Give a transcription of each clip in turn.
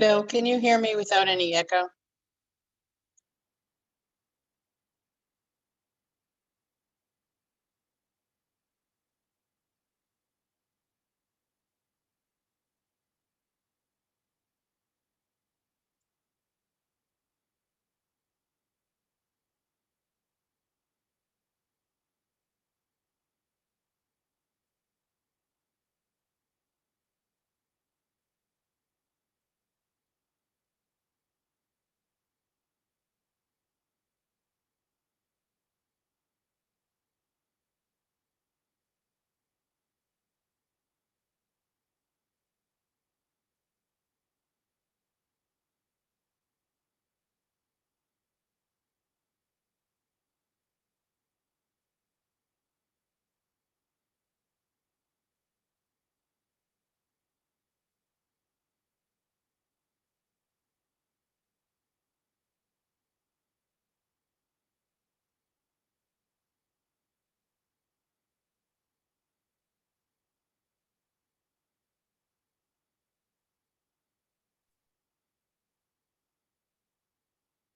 Bill, can you hear me without any echo?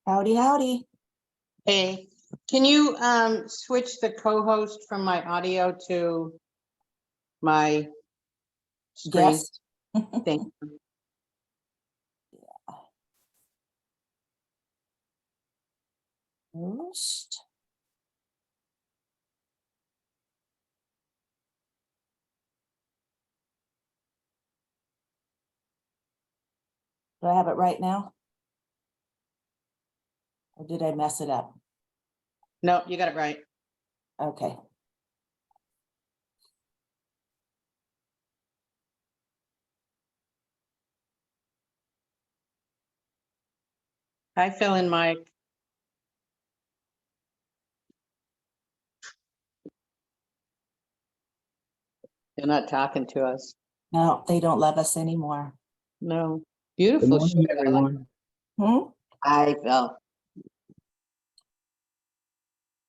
Howdy, howdy. Hey, can you switch the co-host from my audio to my screen? Yes. Thank you. First. Do I have it right now? Or did I mess it up? No, you got it right. Okay. Hi, Phil and Mike. They're not talking to us. No, they don't love us anymore. No. Good Beautiful morning, show. everyone. Hi, Phil.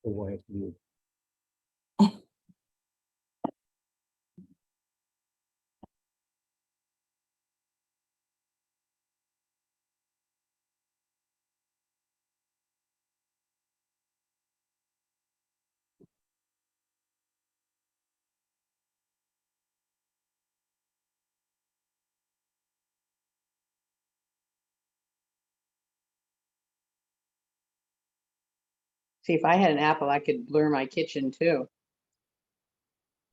The white view. See, if I had an apple, I could blur my kitchen too.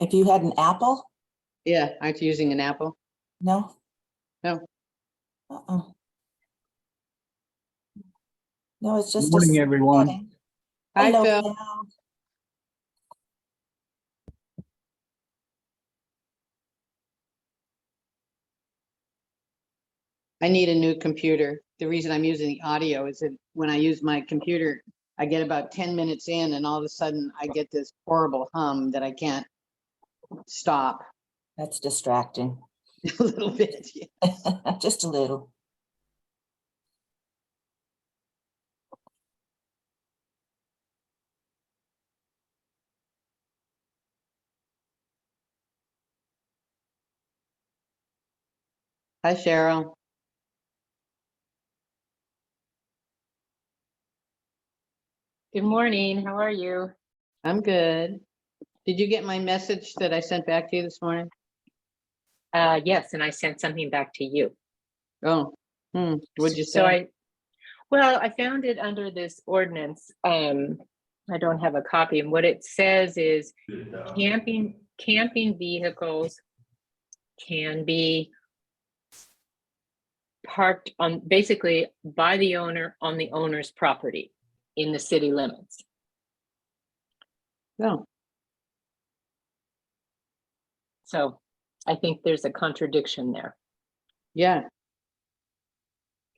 If you had an apple? Yeah, aren't you using an apple? No. No. No, it's Good just morning, a everyone. setting. Hi, Hello, Phil. Phil. I need a new computer. The reason I'm using the audio is that when I use my computer, I get about 10 minutes in and all of a sudden I get this horrible hum that I can't stop. That's distracting. A little bit. Yeah. Just a little. Hi, Cheryl. Good morning. How are you? I'm good. Did you get my message that I sent back to you this morning? Yes, and I sent something back to you. Oh, what'd you say? Well, I found it under this ordinance. I don't have a copy, and what it says is camping vehicles can be parked on basically by the owner on the owner's property in the city limits. No. So I think there's a contradiction there. Yeah.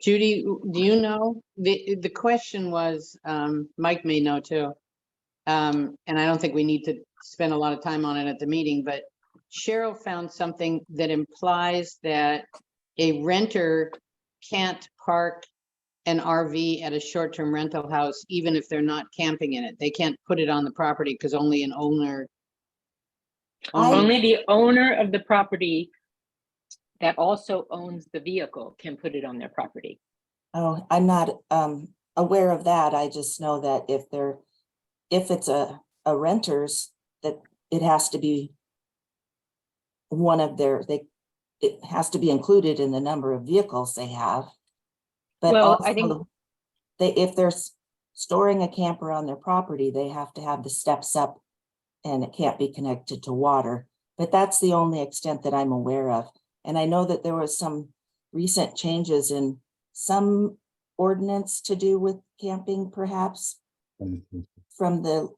Judy, do you know? The question was, Mike may know too. And I don't think we need to spend a lot of time on it at the meeting, but Cheryl found something that implies that a renter can't park an RV at a short-term rental house, even if they're not camping in it. They can't put it on the property because only an owner. Only the owner of the property that also owns the vehicle can put it on their property. Oh, I'm not aware of that. I just know that if it's a renter's, that it has to be one of their, it has to be included in the number of vehicles they have. But Well, I think- also, if they're storing a camper on their property, they have to have the steps up and it can't be connected to water. But that's the only extent that I'm aware of. And I know that there was some recent changes in some ordinance to do with camping, perhaps, from the,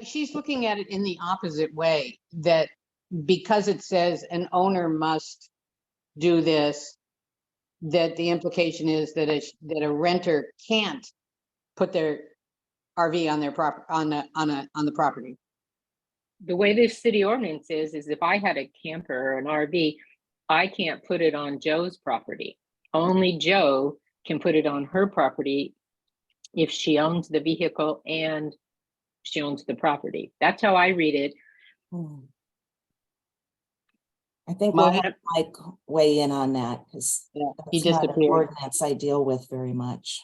She's looking at it in the opposite way, that because it says an owner must do this, that the implication is that a renter can't put their RV on their on the property. the way this city ordinance is if I had a camper or an RV, I can't put it on Joe's property. Only Joe can put it on her property if she owns the vehicle and she owns the property. That's how I read it. I think we'll My- have Mike weigh in on that, because Yeah, he it's not an disappeared. ordinance I deal with very much.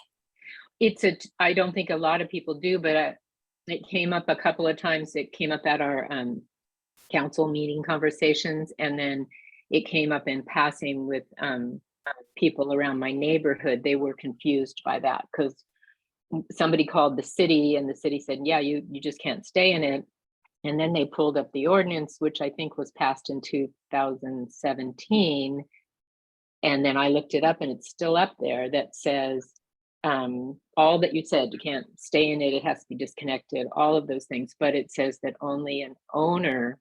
I don't think a lot of people do, but it came up a couple of times. It came up at our council meeting conversations, and then it came up in passing with people around my neighborhood. They were confused by that because somebody called the city and the city said, yeah, you just can't stay in it. And then they pulled up the ordinance, which I think was passed in 2017. And then I looked it up and it's still up there that says all that you said, you can't stay in it, it has to be disconnected, all of those things. But it says that only an owner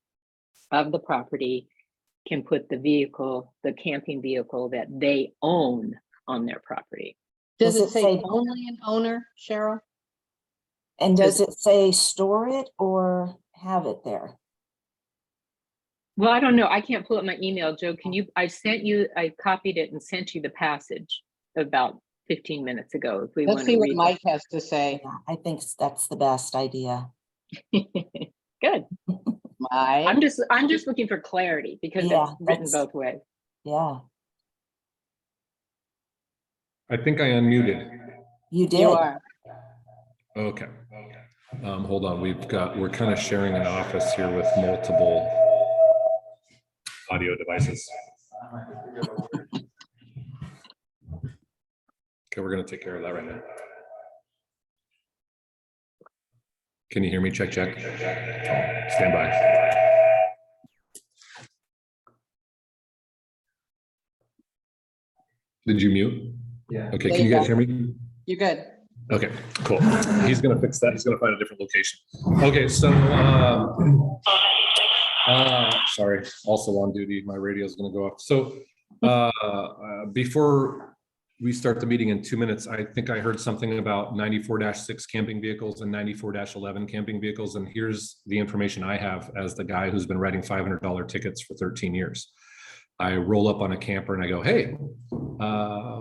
of the property can put the vehicle, the camping vehicle that they own on their property. Does Does it it say say- only an owner, Cheryl? And does it say store it or have it there? Well, I don't know. I can't pull up my email. Joe, can you, I copied it and sent you the passage about 15 minutes ago. If we Let's want see to what read Mike has to say. Yeah, I think that's the best idea. it. Good. Mike, I'm just looking for clarity because Yeah, it's written that's- both ways. Yeah, I think I unmuted. you did. you are. Okay. Hold on. We're kind of sharing an office here with multiple audio devices. Okay, we're going to take care of that right now. Can you hear me? Check, check. Stand by. Did you mute? Yeah. Okay, There can you you guys go. hear me? You're good. Okay, cool. He's gonna fix that. He's gonna find a different location. Okay, so, sorry, also on duty. My radio is gonna go off. So, before we start the meeting in 2 minutes, I think I heard something about 94-6 camping vehicles and 94-11 camping vehicles. And here's the information I have as the guy who's been writing $500 tickets for 13 years. I roll up on a camper and I go, hey,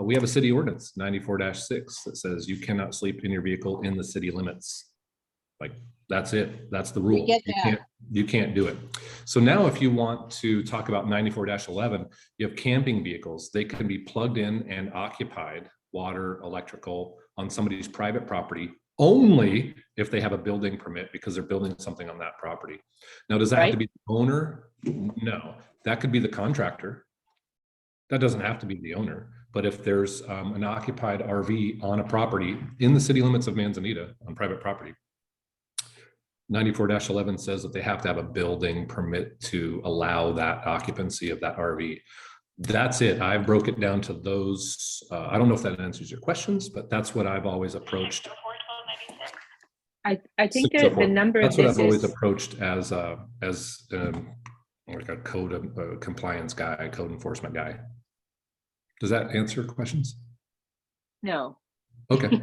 we have a city ordinance 94-6 that says you cannot sleep in your vehicle in the city limits. Like, that's it. That's the rule. get that. You can't do it. So now if you want to talk about 94-11, you have camping vehicles. They can be plugged in and occupied, water, electrical, on somebody's private property, only if they have a building permit because they're building something on that property. Now, does that have to be the owner? No, that could be the contractor. That doesn't have to be the owner. But if there's an occupied RV on a property in the city limits of Manzanita on private property, 94-11 says that they have to have a building permit to allow that occupancy of that RV. That's it. I broke it down to those. I don't know if that answers your questions, but that's what I've always approached. I think that the 604. number of That's what this I've always is, approached as like a code compliance guy, code enforcement guy. Does that answer questions? no. Okay.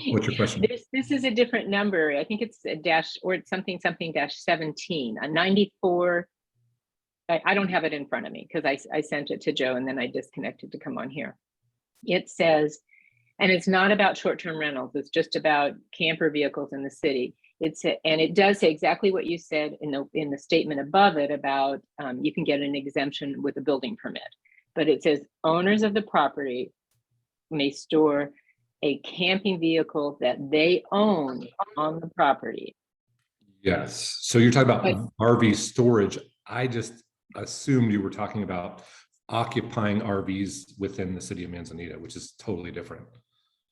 What's your question? This is a different number. I think it's a dash or it's something dash 17, a 94. I don't have it in front of me because I sent it to Joe and then I disconnected to come on here. It says, and it's not about short-term rentals, it's just about camper vehicles in the city. and it does say exactly what you said in the statement above it about you can get an exemption with a building permit. But it says owners of the property may store a camping vehicle that they own on the property. Yes. So you're talking about But- RV storage. I just assumed you were talking about occupying RVs within the city of Manzanita, which is totally different.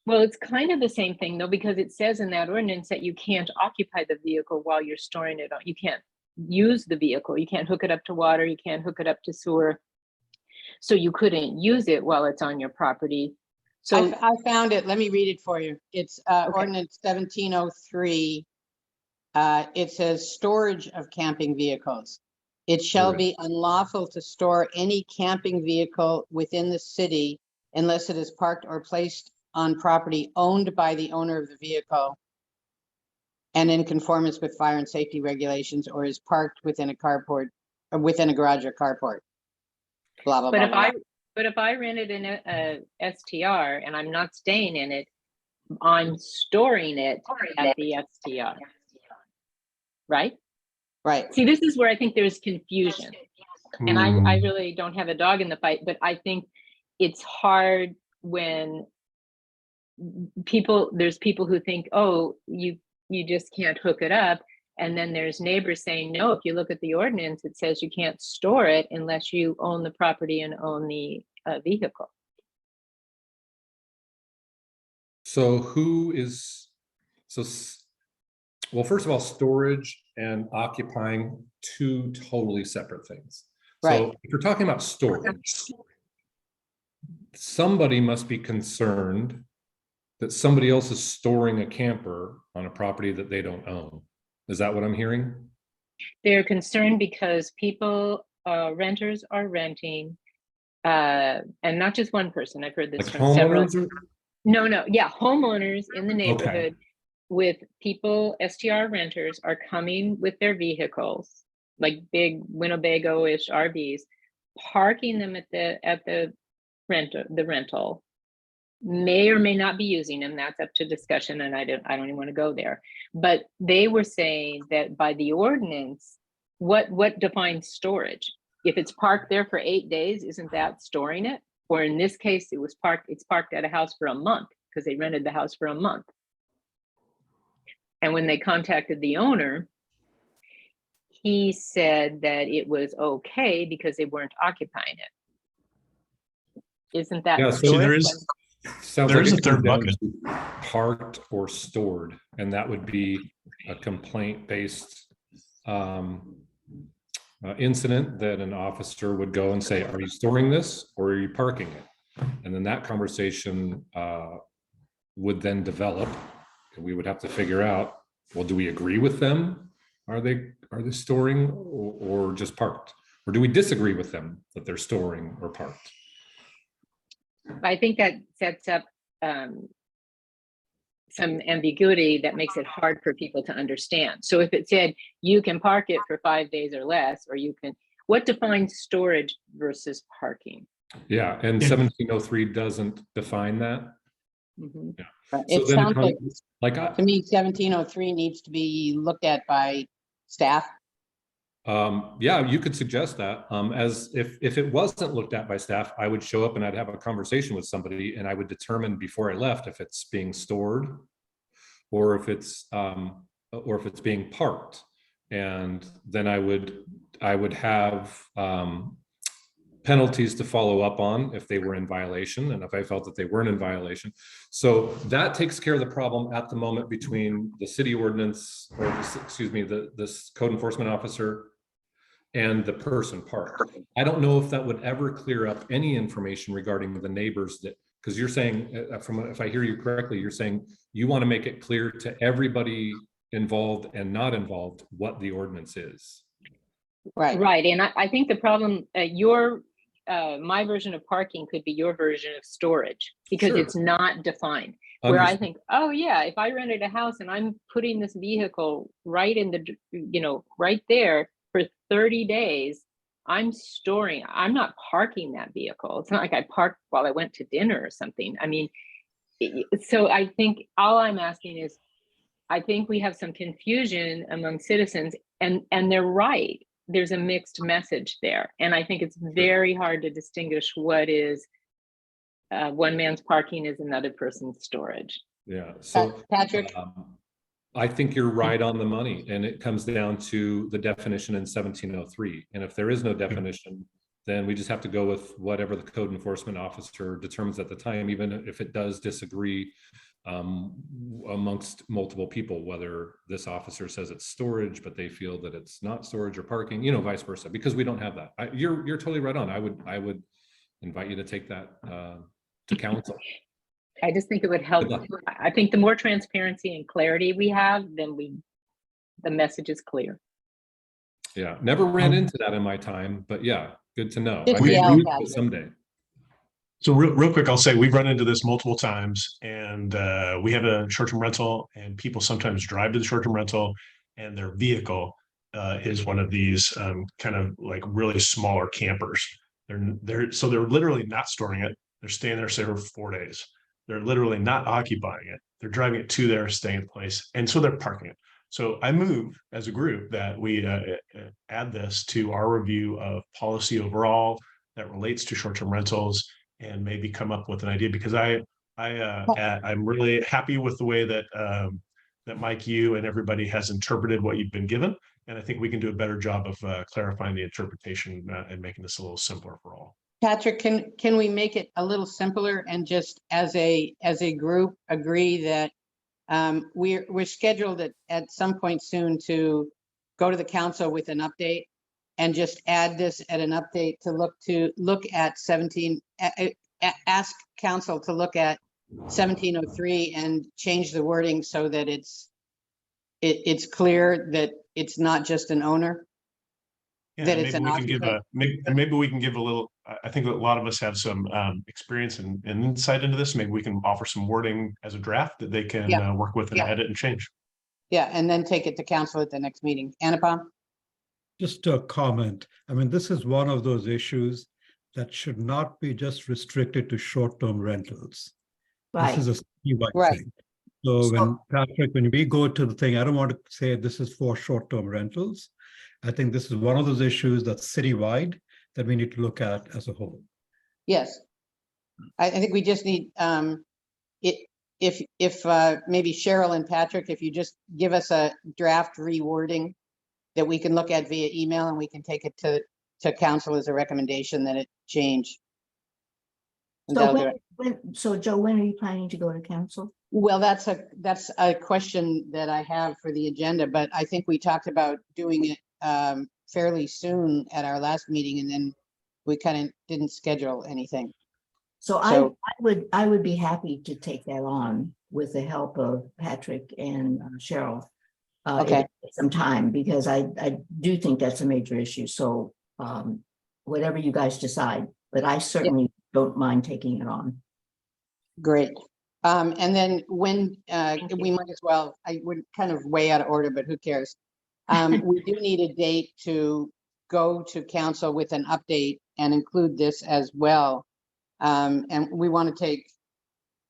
Well, it's kind of the same thing though, because it says in that ordinance that you can't occupy the vehicle while you're storing it. You can't use the vehicle. You can't hook it up to water. You can't hook it up to sewer. So you couldn't use it while it's on your property. So I found it. Let me read it for you. It's Okay. ordinance 1703. It says storage of camping vehicles. It shall Right. be unlawful to store any camping vehicle within the city unless it is parked or placed on property owned by the owner of the vehicle and in conformance with fire and safety regulations, or is parked within a carport, or within a garage or carport. Blah, blah, But blah, if blah. I rented a STR and I'm not staying in it, I'm storing it at the STR. Right? Right. See, this is where I think there's confusion. And I Hmm. really don't have a dog in the fight, but I think it's hard when there's people who think, oh, you just can't hook it up. And then there's neighbors saying, no, if you look at the ordinance, it says you can't store it unless you own the property and own the vehicle. So well, first of all, storage and occupying, two totally separate things. So Right. if you're talking about storage, somebody must be concerned that somebody else is storing a camper on a property that they don't own. Is that what I'm hearing? They're concerned because renters are renting, and not just one person. I've heard this Like from several. homeowners? No, yeah, homeowners in the neighborhood with people, STR renters are coming with their vehicles, like big Winnebago-ish RVs, parking them at the rental, may or may not be using them. That's up to discussion, and I don't even want to go there. But they were saying that by the ordinance, what defines storage? If it's parked there for 8 days, isn't that storing it? Or in this case, it's parked at a house for a month because they rented the house for a month. And when they contacted the owner, he said that it was okay because they weren't occupying it. Isn't that Yeah, so storage? sounds There like is it a third comes down bucket. to parked or stored, and that would be a complaint-based incident that an officer would go and say, are you storing this or are you parking it? And then that conversation would then develop, and we would have to figure out, well, do we agree with them? Are they storing or just parked? Or do we disagree with them that they're storing or parked? I think that sets up some ambiguity that makes it hard for people to understand. So if it said you can park it for 5 days or less, or you can, what defines storage versus parking? Yeah, and Yeah. 1703 doesn't define that. Mhm. Yeah. It then sounds like, I- to me, 1703 needs to be looked at by staff. yeah, you could suggest that. As if it wasn't looked at by staff, I would show up and I'd have a conversation with somebody, and I would determine before I left if it's being stored or if it's being parked. And then I would have penalties to follow up on if they were in violation, and if I felt that they weren't in violation. So that takes care of the problem at the moment between the city ordinance, or this code enforcement officer and the person parked. I don't know if that would ever clear up any information regarding the neighbors, that, because you're saying, if I hear you correctly, you're saying you want to make it clear to everybody involved and not involved what the ordinance is. Right. Right, and I think the problem, my version of parking could be your version of storage, because Sure. it's not defined. Where I Understood. think, oh yeah, if I rented a house and I'm putting this vehicle right in the, right there for 30 days, I'm not parking that vehicle. It's not like I parked while I went to dinner or something. I mean, so I think all I'm asking is, I think we have some confusion among citizens, and they're right. There's a mixed message there. And I think it's very hard to distinguish what is one man's parking is another person's storage. Yeah. So Patrick? I think you're right on the money, and it comes down to the definition in 1703. And if there is no definition, then we just have to go with whatever the code enforcement officer determines at the time, even if it does disagree amongst multiple people, whether this officer says it's storage, but they feel that it's not storage or parking, you know, vice versa, because we don't have that. You're totally right on. I would invite you to take that to council. I just think it would help. I think the more transparency and clarity we have, then the message is clear. Yeah, never ran into that in my time, but yeah, good to know. Just I may yell, use it Patrick. someday. So real quick, I'll say we've run into this multiple times, and we have a short-term rental, and people sometimes drive to the short-term rental, and their vehicle is one of these kind of like really smaller campers. They're literally not storing it. They're staying there, say, for 4 days. They're literally not occupying it. They're driving it to their staying place, and so they're parking it. So I move as a group that we add this to our review of policy overall that relates to short-term rentals, and maybe come up with an idea, because I'm really happy with the way that that Mike, you and everybody has interpreted what you've been given, and I think we can do a better job of clarifying the interpretation and making this a little simpler for all. Patrick, can we make it a little simpler and just as a group agree that we're scheduled at some point soon to go to the council with an update, and just add this at an update to look at 17, ask council to look at 1703 and change the wording so that it's clear that it's not just an owner. Yeah, That it's maybe an we can give occupant. maybe we can give a little. I think a lot of us have some experience and insight into this. Maybe we can offer some wording as a draft that they can work with and edit and change. Yeah, and then take it to council at the next meeting. Anupam? Just a comment. I mean, this is one of those issues that should not be just restricted to short-term rentals. Right. This is a citywide Right. thing. So when we go to the thing, I don't want to say this is for short-term rentals. I think this is one of those issues that's citywide that we need to look at as a whole. Yes. I think we just need, if maybe Cheryl and Patrick, if you just give us a draft rewording that we can look at via email, and we can take it to council as a recommendation that it change. And that'll do it. So Joe, when are you planning to go to council? Well, that's a question that I have for the agenda, but I think we talked about doing it fairly soon at our last meeting, and then we kind of didn't schedule anything. So I would be happy to take that on with the help of Patrick and Cheryl. Okay. Some time, because I do think that's a major issue. So whatever you guys decide, but I certainly don't mind taking it on. Great. And then when we might as well, I would kind of way out of order, but who cares? We do need a date to go to council with an update and include this as well. And we want to take,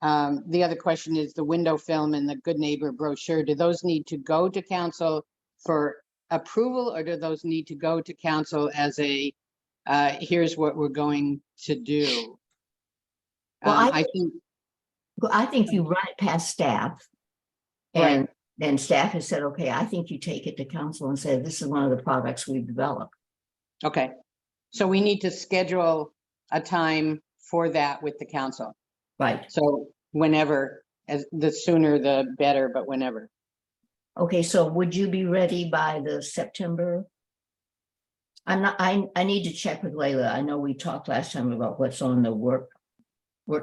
the other question is the window film and the Good Neighbor brochure. Do those need to go to council for approval, or do those need to go to council as a, here's what we're going to do? Well, I I think you run it past staff, and then staff has said, okay, I think you take it to council and say, this is one of the products we've developed. okay. So we need to schedule a time for that with the council. Right. So whenever, as the sooner the better, but whenever. Okay, so would you be ready by the September? I need to check with Layla. I know we talked last time about what's on the work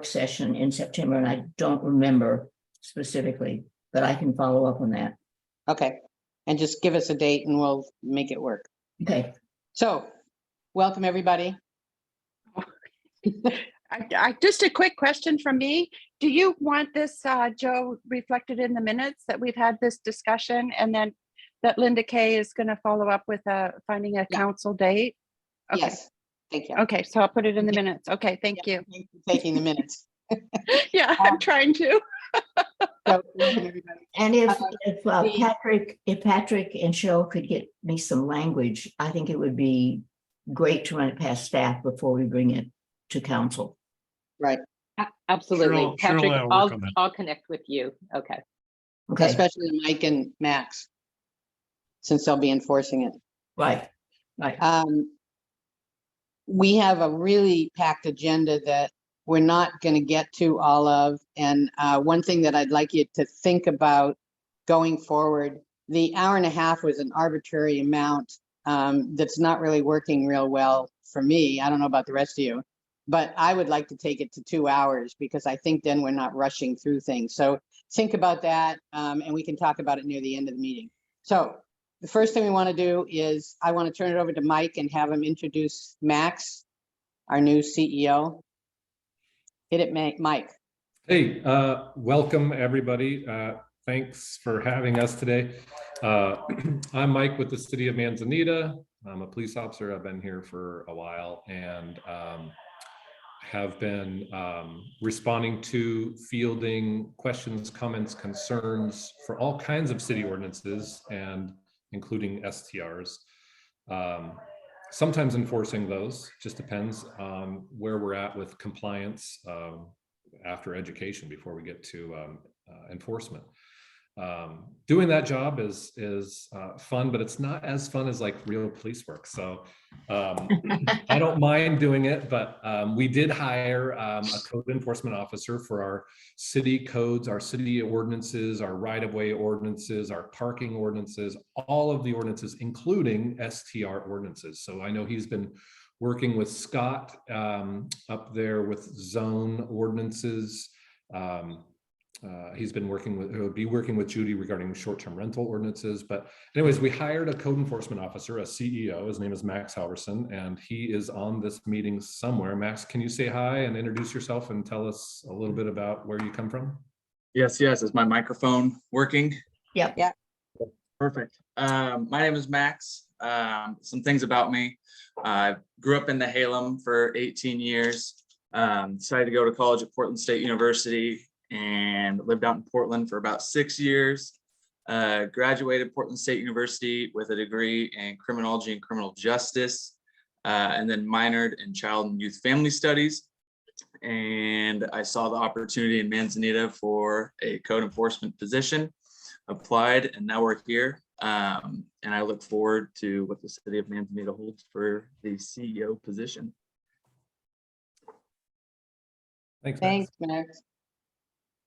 session in September, and I don't remember specifically, but I can follow up on that. Okay. And just give us a date and we'll make it work. Okay. So welcome, everybody. Just a quick question from me. Do you want this, Joe, reflected in the minutes that we've had this discussion, and then that Linda Kay is going to follow up with finding a council date? Okay. Yes. Thank you. Okay, so I'll put it in the minutes. Okay, thank you. Thank you for taking the minutes. Yeah, I'm trying to. So, welcome, everybody. And if the- Patrick and Cheryl could get me some language, I think it would be great to run it past staff before we bring it to council. Right, Absolutely. Cheryl and Patrick, I will work on that. I'll connect with you. Okay. Okay, especially Mike and Max, since they'll be enforcing it. right, right. We have a really packed agenda that we're not going to get to all of. And one thing that I'd like you to think about going forward, the hour and a half was an arbitrary amount that's not really working real well for me. I don't know about the rest of you, but I would like to take it to 2 hours because I think then we're not rushing through things. So think about that and we can talk about it near the end of the meeting. So the first thing we want to do is I want to turn it over to Mike and have him introduce Max, our new CEO. Hit it, Mike. Hey, welcome everybody. Thanks for having us today. I'm Mike with the City of Manzanita. I'm a police officer. I've been here for a while and have been responding to fielding questions, comments, concerns for all kinds of city ordinances and including STRs. Sometimes enforcing those, just depends on where we're at with compliance after education before we get to enforcement. Doing that job is fun, but it's not as fun as like real police work. So I don't mind doing it, but we did hire a code enforcement officer for our city codes, our city ordinances, our right-of-way ordinances, our parking ordinances, all of the ordinances, including STR ordinances. So I know he's been working with Scott up there with zone ordinances. He's been he'll be working with Judy regarding short-term rental ordinances. But anyways, we hired a code enforcement officer, a CEO. His name is Max Halverson, and he is on this meeting somewhere. Max, can you say hi and introduce yourself and tell us a little bit about where you come from? Yes. Is my microphone working? Yep. Yeah. Perfect. My name is Max. Some things about me. I grew up in the Halem for 18 years. Decided to go to college at Portland State University and lived out in Portland for about 6 years. Graduated Portland State University with a degree in criminology and criminal justice, and then minored in child and youth family studies. And I saw the opportunity in Manzanita for a code enforcement position, applied, and now we're here. And I look forward to what the city of Manzanita holds for the CEO position. Thanks, Max. Thanks, Max.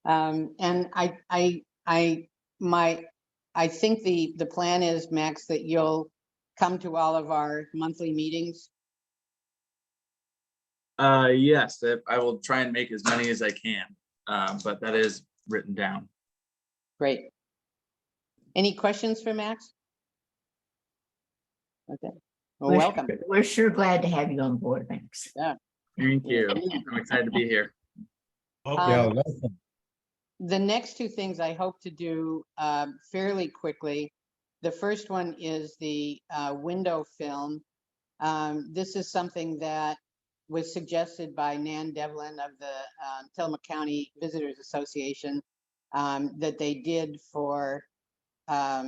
And I think the plan is, Max, that you'll come to all of our monthly meetings. Yes, I will try and make as many as I can, but that is written down. Great. Any questions for Max? Okay, well, welcome. We're sure glad to have you on board, Max. Thank you. I'm excited to be here. Yeah, Um, welcome. The next two things I hope to do fairly quickly. The first one is the window film. This is something that was suggested by Nan Devlin of the Tillamook County Visitors Association that they did for, I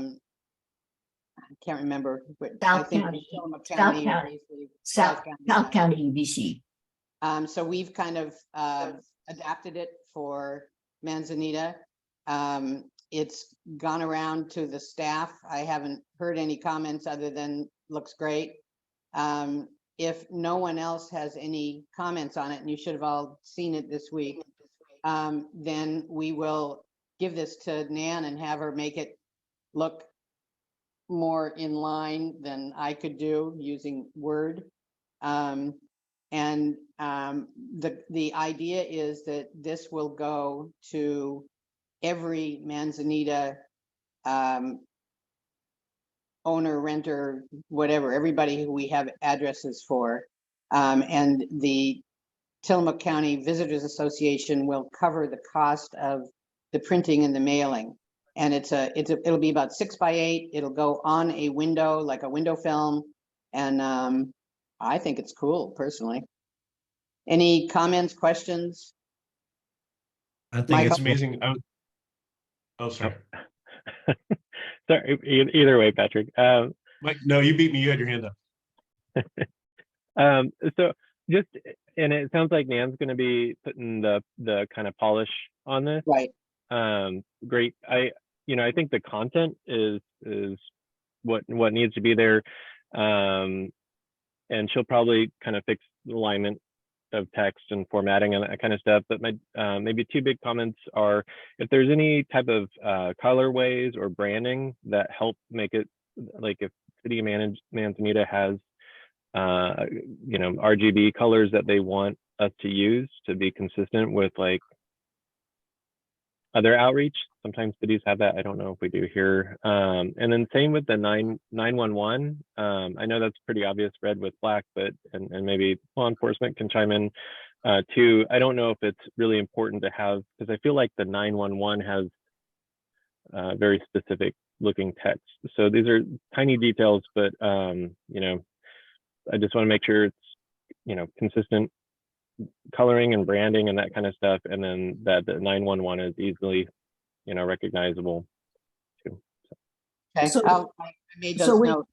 can't remember, but I South think County. Tillamook South County. County. obviously, South County UBC. So we've kind of adapted it for Manzanita. It's gone around to the staff. I haven't heard any comments other than looks great. If no one else has any comments on it, and you should have all seen it this week, then we will give this to Nan and have her make it look more in line than I could do using Word. And the idea is that this will go to every Manzanita owner, renter, whatever, everybody who we have addresses for. And the Tillamook County Visitors Association will cover the cost of the printing and the mailing. And it'll be about 6 by 8. It'll go on a window, like a window film. And I think it's cool, personally. Any comments, questions? I think Mike, It's amazing. Oh, sorry. Sorry, either way, Patrick. Mike, no, you beat me. You had your hand up. So just, and it sounds like Nan's going to be putting the kind of polish on this. Right. Great. I think the content is what needs to be there. And she'll probably kind of fix the alignment of text and formatting and that kind of stuff. But my maybe two big comments are, if there's any type of colorways or branding that help make it, like if City of Manzanita has RGB colors that they want us to use to be consistent with like other outreach. Sometimes cities have that. I don't know if we do here. And then same with the 911. I know that's pretty obvious, red with black, but and maybe law enforcement can chime in too. I don't know if it's really important to have, because I feel like the 911 has very specific looking text. So these are tiny details, but I just want to make sure it's consistent coloring and branding and that kind of stuff, and then that the 911 is easily recognizable too. Okay, So- I made so those we- notes.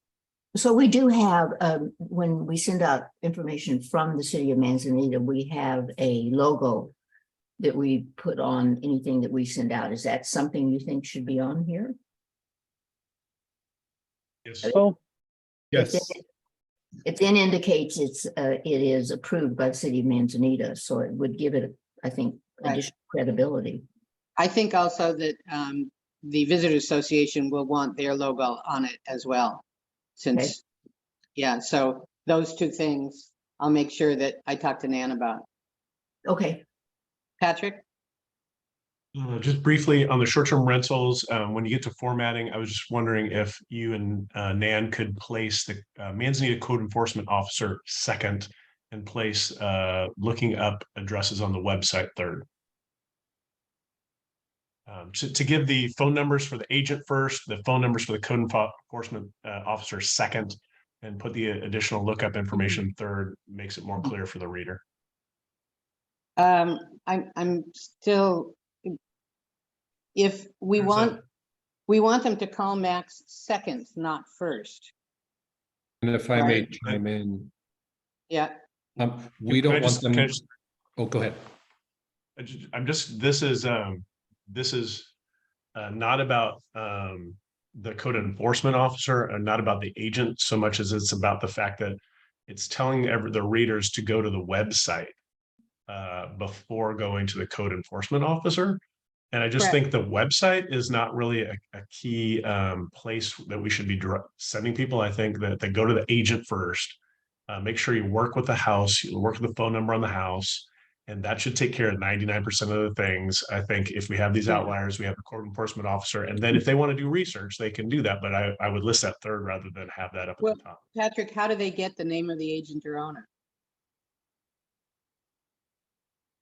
So we do have, when we send out information from the city of Manzanita, we have a logo that we put on anything that we send out. Is that something you think should be on here? Yes. Oh, Yes. It then indicates it is approved by the city of Manzanita, so it would give it, I think, Right. additional credibility. I think also that the Visitors Association will want their logo on it as well. Since, yeah, so those two things, I'll make sure that I talk to Nan about. Okay, Patrick? Just briefly on the short-term rentals, when you get to formatting, I was just wondering if you and Nan could place the Manzanita Code Enforcement Officer second and place looking up addresses on the website third. To give the phone numbers for the agent first, the phone numbers for the Code Enforcement Officer second, and put the additional lookup information third, makes it more clear for the reader. I'm still, if we Where's want them to call Max second, not first. And if I may Right. chime in, Yeah, we Can I don't want just- them. can I just- Oh, go ahead. This is not about the code enforcement officer and not about the agent so much as it's about the fact that it's telling the readers to go to the website before going to the code enforcement officer. And I just think the website is not really a key place that we should be sending people. I think that they go to the agent first. Make sure you work with the house, you work with the phone number on the house, and that should take care of 99% of the things. I think if we have these outliers, we have the code enforcement officer, and then if they want to do research, they can do that. But I would list that third rather than have that up Well- at the top. Patrick, how do they get the name of the agent or owner?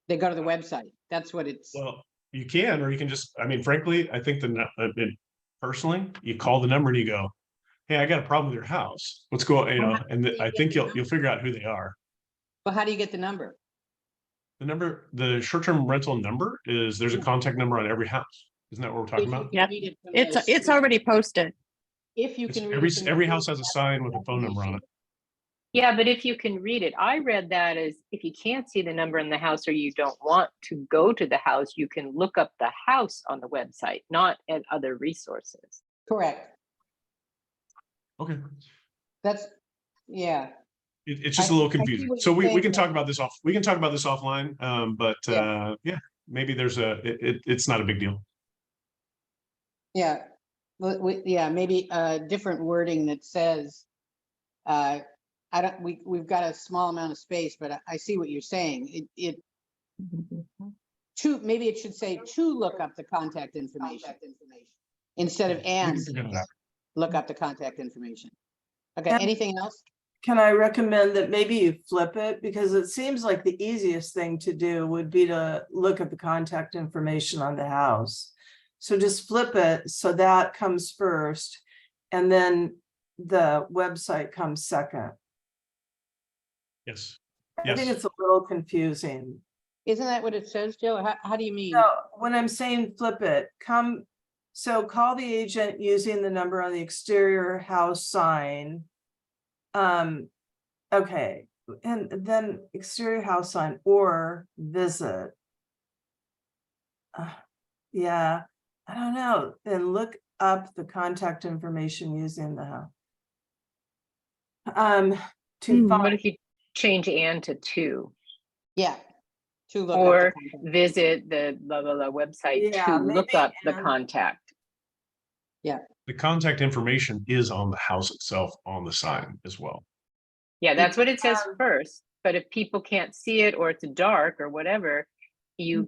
They go to the website. That's what it's, Well, you can, or you can just, I mean, frankly, I think personally, you call the number and you go, hey, I got a problem with your house. What's going, I think you'll figure out who they are. well, how do you get the number? The short-term rental number is, there's a contact number on every house. Isn't that what we're talking If you about? can Yep. read it from It's the- already posted. If you It's can. read it from the every street, house has a sign with a phone number on it. Yeah, but if you can read it, I read that as if you can't see the number in the house or you don't want to go to the house, you can look up the house on the website, not at other resources. Correct. Okay. That's, yeah. It's just I- a little I see confusing. what So you're we saying, can but- talk about this we can talk about this offline. Yeah, maybe there's it's not a big deal. Yeah, yeah, maybe a different wording that says, we've got a small amount of space, but I see what you're saying. Maybe it should say to look up the contact information instead of We and can figure it out. look up the contact information. Okay, Yeah. anything else? Can I recommend that maybe you flip it? Because it seems like the easiest thing to do would be to look at the contact information on the house. So just flip it so that comes first, and then the website comes second. Yes. I think Yes. it's a little confusing. Isn't that what it says, Jill? How do you mean? No, when I'm saying flip it, come So call the agent using the number on the exterior house sign. Okay, and then exterior house sign or visit. Yeah, I don't know. Then look up the contact information using the house. To What find, if you change "and" to "to"? Yeah. To look up the Or contact. visit the blah, blah, blah website Yeah, to look maybe up the "and." contact. The contact information is on the house itself on the sign as well. Yeah, that's what it says Um, first, but if people can't see it or it's dark or whatever, you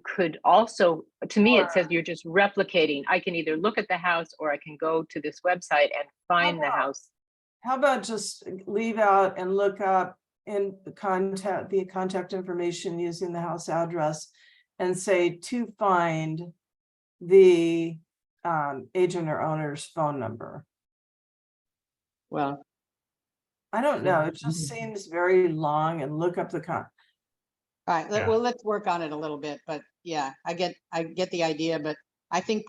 could also, to me, it says you're just replicating. I can either look at the house or I can go to this website and find the house. How about just leave out and look up in the contact information using the house address and say to find the agent or owner's phone number. Well, I don't know, it just seems very long and look up the all right, Yeah. well, let's work on it a little bit, but yeah, I get the idea, but I think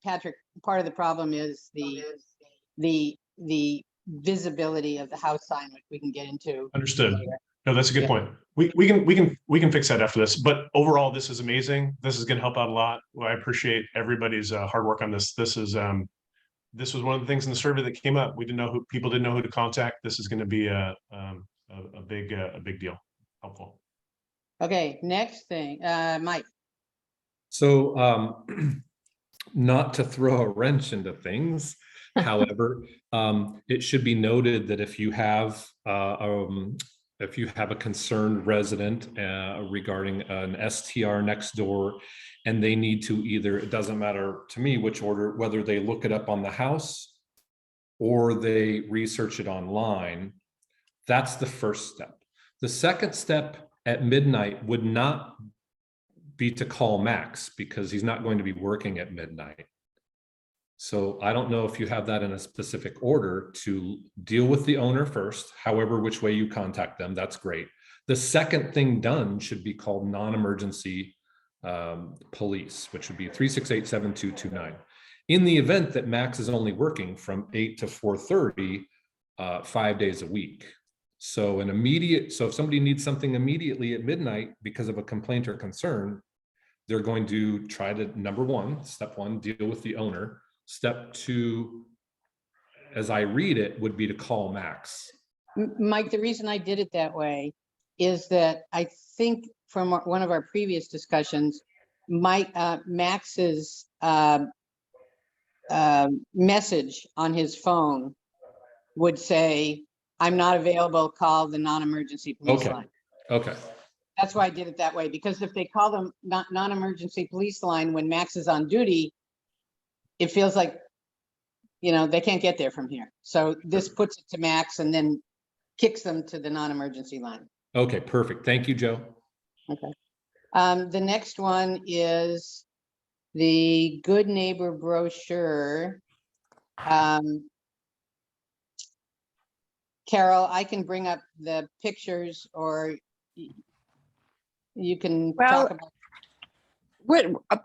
Patrick, part of the problem is the visibility of the house sign, which we can get into. Understood. later. No, that's a good Yeah. point. We can fix that after this, but overall, this is amazing. This is going to help out a lot. Well, I appreciate everybody's hard work on this. This was one of the things in the survey that came up. People didn't know who to contact. This is going to be a big deal. Helpful. Okay, next thing, Mike. So not to throw a wrench into things, however, it should be noted that if you have a concerned resident regarding an STR next door, and they need to either, it doesn't matter to me which order, whether they look it up on the house or they research it online, that's the first step. The second step at midnight would not be to call Max because he's not going to be working at midnight. So I don't know if you have that in a specific order to deal with the owner first, however, which way you contact them, that's great. The second thing done should be called non-emergency police, which would be 368-7229. In the event that Max is only working from 8 to 4:30, 5 days a week. So if somebody needs something immediately at midnight because of a complaint or concern, they're going to try to, step one, deal with the owner. Step two, as I read it, would be to call Max. Mike, the reason I did it that way is that I think from one of our previous discussions, Max's message on his phone would say, "I'm not available, call the non-emergency police line." Okay. That's why I did it that way, because if they call them non-emergency police line when Max is on duty, it feels like, they can't get there from here. So this puts it to Max and then kicks them to the non-emergency line. Okay, perfect. Thank you, Joe. Okay. The next one is the Good Neighbor brochure. Carol, I can bring up the pictures or you can Well, talk about.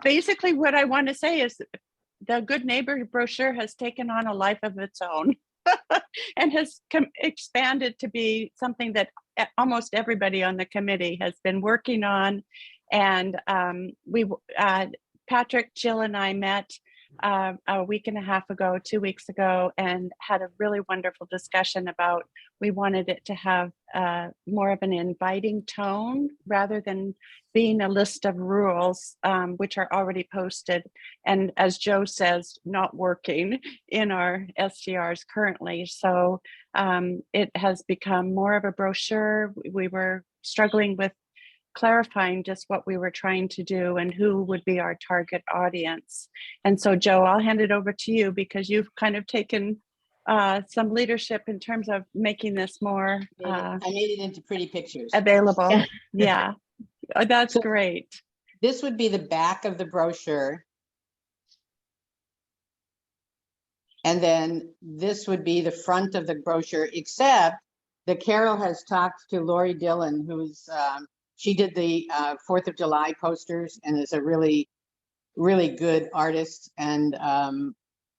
Basically what I want to say is the Good Neighbor brochure has taken on a life of its own and has expanded to be something that almost everybody on the committee has been working on. And Patrick, Jill, and I met a week and a half ago, 2 weeks ago, and had a really wonderful discussion about, we wanted it to have more of an inviting tone rather than being a list of rules, which are already posted. And as Joe says, not working in our STRs currently. So it has become more of a brochure. We were struggling with clarifying just what we were trying to do and who would be our target audience. And so, Joe, I'll hand it over to you because you've kind of taken some leadership in terms of making this more I made it into pretty pictures. available. Yeah, that's So great. this would be the back of the brochure. And then this would be the front of the brochure, except that Carol has talked to Lori Dillon, who's she did the 4th of July posters and is a really really good artist and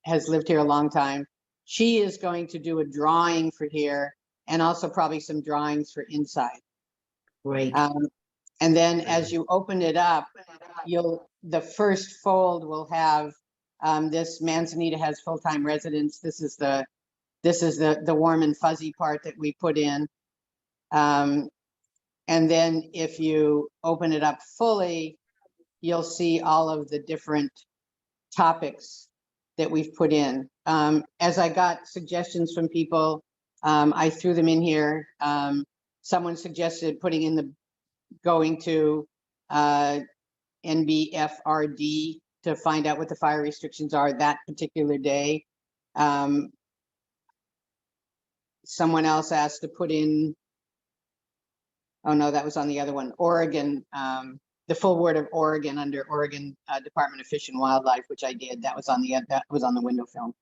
has lived here a long time. She is going to do a drawing for here and also probably some drawings for inside. Great. And then as you open it up, the first fold will have this Manzanita has full-time residents. This is the warm and fuzzy part that we put in. And then if you open it up fully, you'll see all of the different topics that we've put in. As I got suggestions from people, I threw them in here. Someone suggested putting in going to NBFRD to find out what the fire restrictions are that particular day. Someone else asked to put in, oh no, that was on the other one, Oregon, the full word of Oregon under Oregon Department of Fish and Wildlife, which I did. That was on the window film.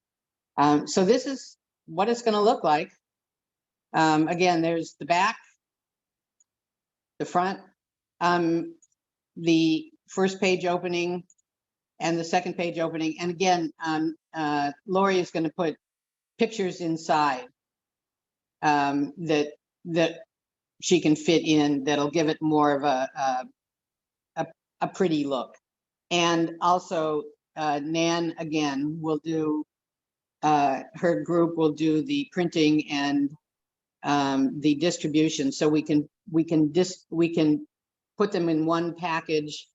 So this is what it's going to look like. Again, there's the back, the front, the first page opening, and the second page opening. And again, Lori is going to put pictures inside that she can fit in that'll give it more of a pretty look. And also Nan again will do her group will do the printing and the distribution, so we can put them in one package.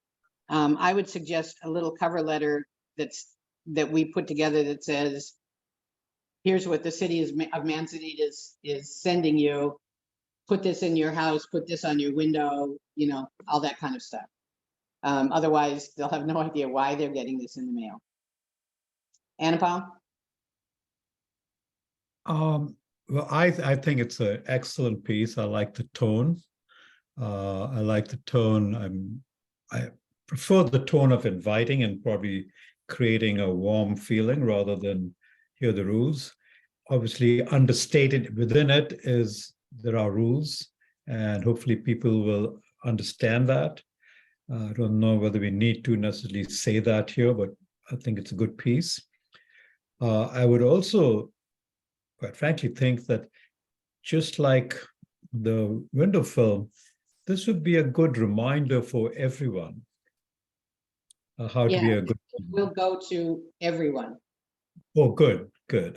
I would suggest a little cover letter that we put together that says, here's what the city of Manzanita is sending you. Put this in your house, put this on your window, you know, all that kind of stuff. Otherwise, they'll have no idea why they're getting this in the mail. Anna Paul? Well, I think it's an excellent piece. I like the tone. I like the tone. I prefer the tone of inviting and probably creating a warm feeling rather than here are the rules. Obviously, understated within it is there are rules, and hopefully people will understand that. I don't know whether we need to necessarily say that here, but I think it's a good piece. I would also, quite frankly, think that just like the window film, this would be a good reminder for everyone how to be a good. We'll go to everyone. Oh, good.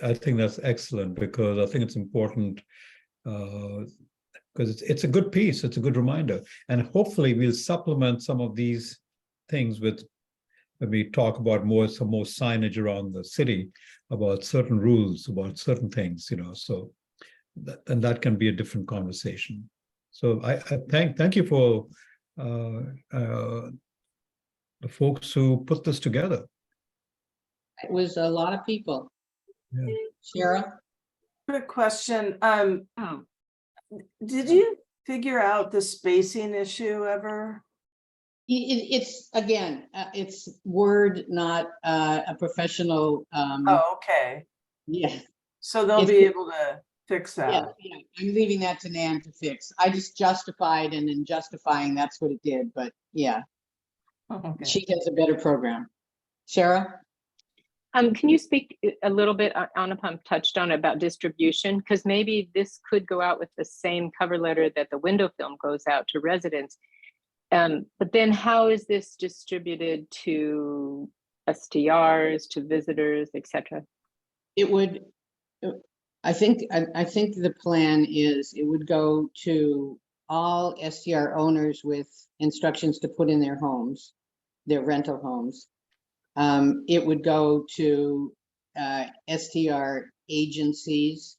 I think that's excellent because I think it's important because it's a good piece. It's a good reminder. And hopefully we'll supplement some of these things with, when we talk about some more signage around the city about certain rules, about certain things, you know, so that can be a different conversation. So I thank you for the folks who put this together. It was a lot of people. Yeah. Cheryl? Quick question. Did you figure out the spacing issue ever? It's again, it's Word, not a professional. Oh, okay. Yeah. So they'll It's- be able to fix that. Yeah. I'm leaving that to Nan to fix. I just justified, and in justifying, that's what it did. But yeah, Okay. she has a better program. Sarah? Can you speak a little bit, Anupam touched on about distribution, because maybe this could go out with the same cover letter that the window film goes out to residents. But then how is this distributed to STRs, to visitors, etc.? It would, I think the plan is it would go to all STR owners with instructions to put in their homes, their rental homes. It would go to STR agencies.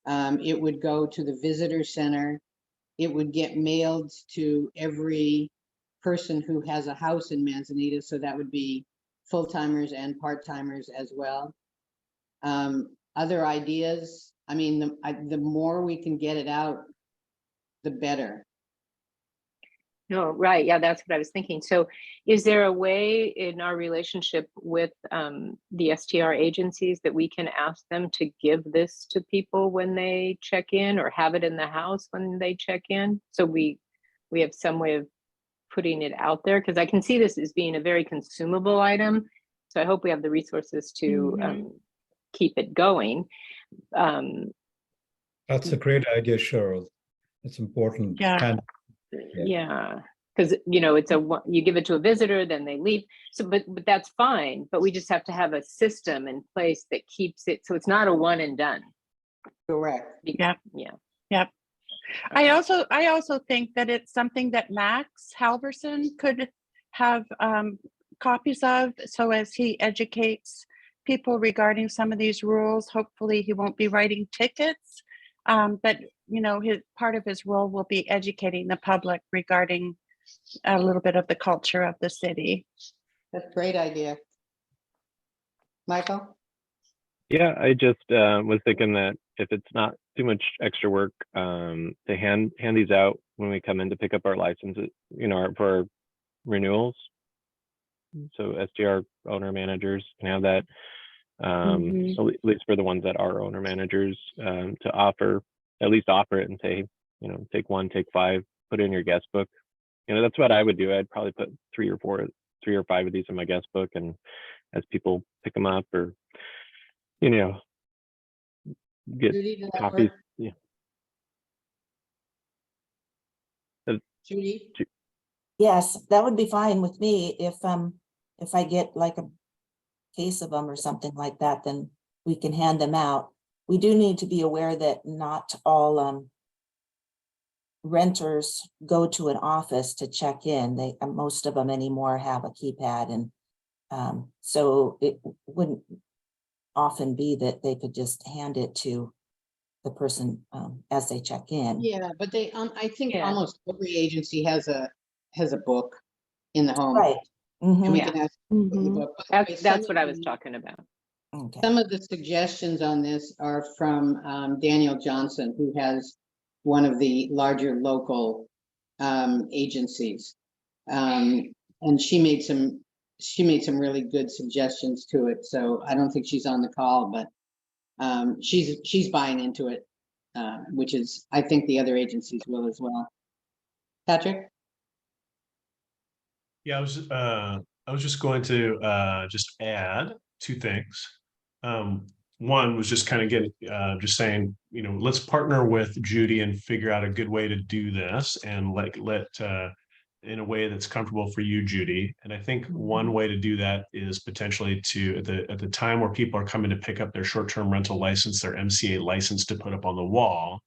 It would go to the visitor center. It would get mailed to every person who has a house in Manzanita. So that would be full-timers and part-timers as well. Other ideas, I mean, the more we can get it out, the better. No, right. Yeah, that's what I was thinking. So is there a way in our relationship with the STR agencies that we can ask them to give this to people when they check in, or have it in the house when they check in? So we have some way of putting it out there, because I can see this as being a very consumable item. So I hope we have the resources to keep it going. That's a great idea, Cheryl. It's important. Yeah. And Yeah, because it's you give it to a visitor, then they leave. So, but that's fine. But we just have to have a system in place that keeps it so it's not a one and done. Correct. Yeah. Yeah. Yep. I also think that it's something that Max Halverson could have copies of, so as he educates people regarding some of these rules, hopefully he won't be writing tickets, but his part of his role will be educating the public regarding a little bit of the culture of the city. That's a great idea. Michael? Yeah, I just was thinking that if it's not too much extra work to hand these out when we come in to pick up our licenses, for our renewals. So STR owner managers can have that, at least for the ones that are owner managers, to at least offer it and say, take 1, take 5, put it in your guest book. That's what I would do. I'd probably put 3 or 5 of these in my guest book, and as people pick them up or get Judy, does that copies. work? Yeah. Judy? Yes, that would be fine with me. If I get like a case of them or something like that, then we can hand them out. We do need to be aware that not all renters go to an office to check in. Most of them anymore have a keypad, and so it wouldn't often be that they could just hand it to the person as they check in. Yeah, but they, I think Yeah. almost every agency has a book in the home. Right. And we Yeah. can ask for the Mhm. book. By the way, That's some what of I was the- talking about. Okay. Some of the suggestions on this are from Daniel Johnson, who has one of the larger local agencies. And she made some really good suggestions to it. So I don't think she's on the call, but she's buying into it, which is, I think the other agencies will as well. Patrick? Yeah, I was just going to just add 2 things. One was just kind of getting just saying, let's partner with Judy and figure out a good way to do this, and let in a way that's comfortable for you, Judy. And I think one way to do that is potentially to at the time where people are coming to pick up their short-term rental license, their MCA license to put up on the wall.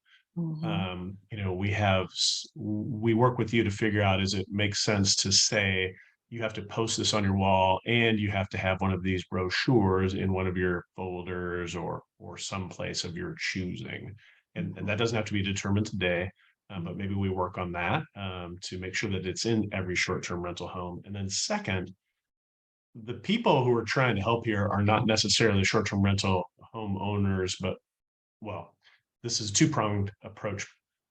We work with you to figure out, does it make sense to say you have to post this on your wall, and you have to have one of these brochures in one of your folders or someplace of your choosing. And that doesn't have to be determined today, but maybe we work on that to make sure that it's in every short-term rental home. And then second, the people who are trying to help here are not necessarily short-term rental home owners, but this is a 2-pronged approach.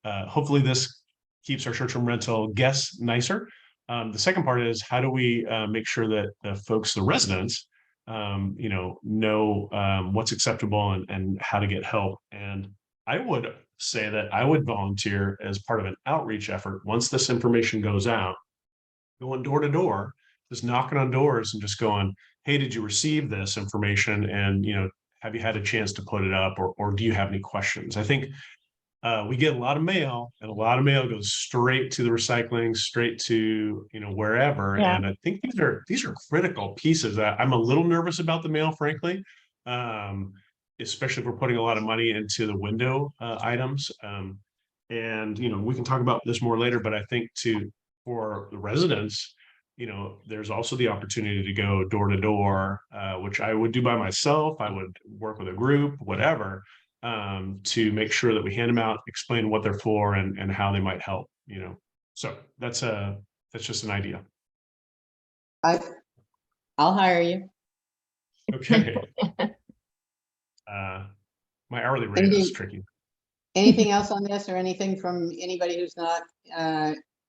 Hopefully this keeps our short-term rental guests nicer. The second part is, how do we make sure that the residents, know what's acceptable and how to get help. And I would say that I would volunteer as part of an outreach effort. Once this information goes out, going door to door, just knocking on doors and just going, hey, did you receive this information? And, have you had a chance to put it up, or do you have any questions? I think we get a lot of mail, and a lot of mail goes straight to the recycling, straight to wherever. Yeah. And I think these are critical pieces. I'm a little nervous about the mail, frankly, especially if we're putting a lot of money into the window items. And we can talk about this more later, but I think for the residents, there's also the opportunity to go door to door, which I would do by myself. I would work with a group, whatever, to make sure that we hand them out, explain what they're for, and how they might help. So that's just an idea. I'll hire you. Okay. My hourly rate is tricky. Anything else on this, or anything from anybody who's not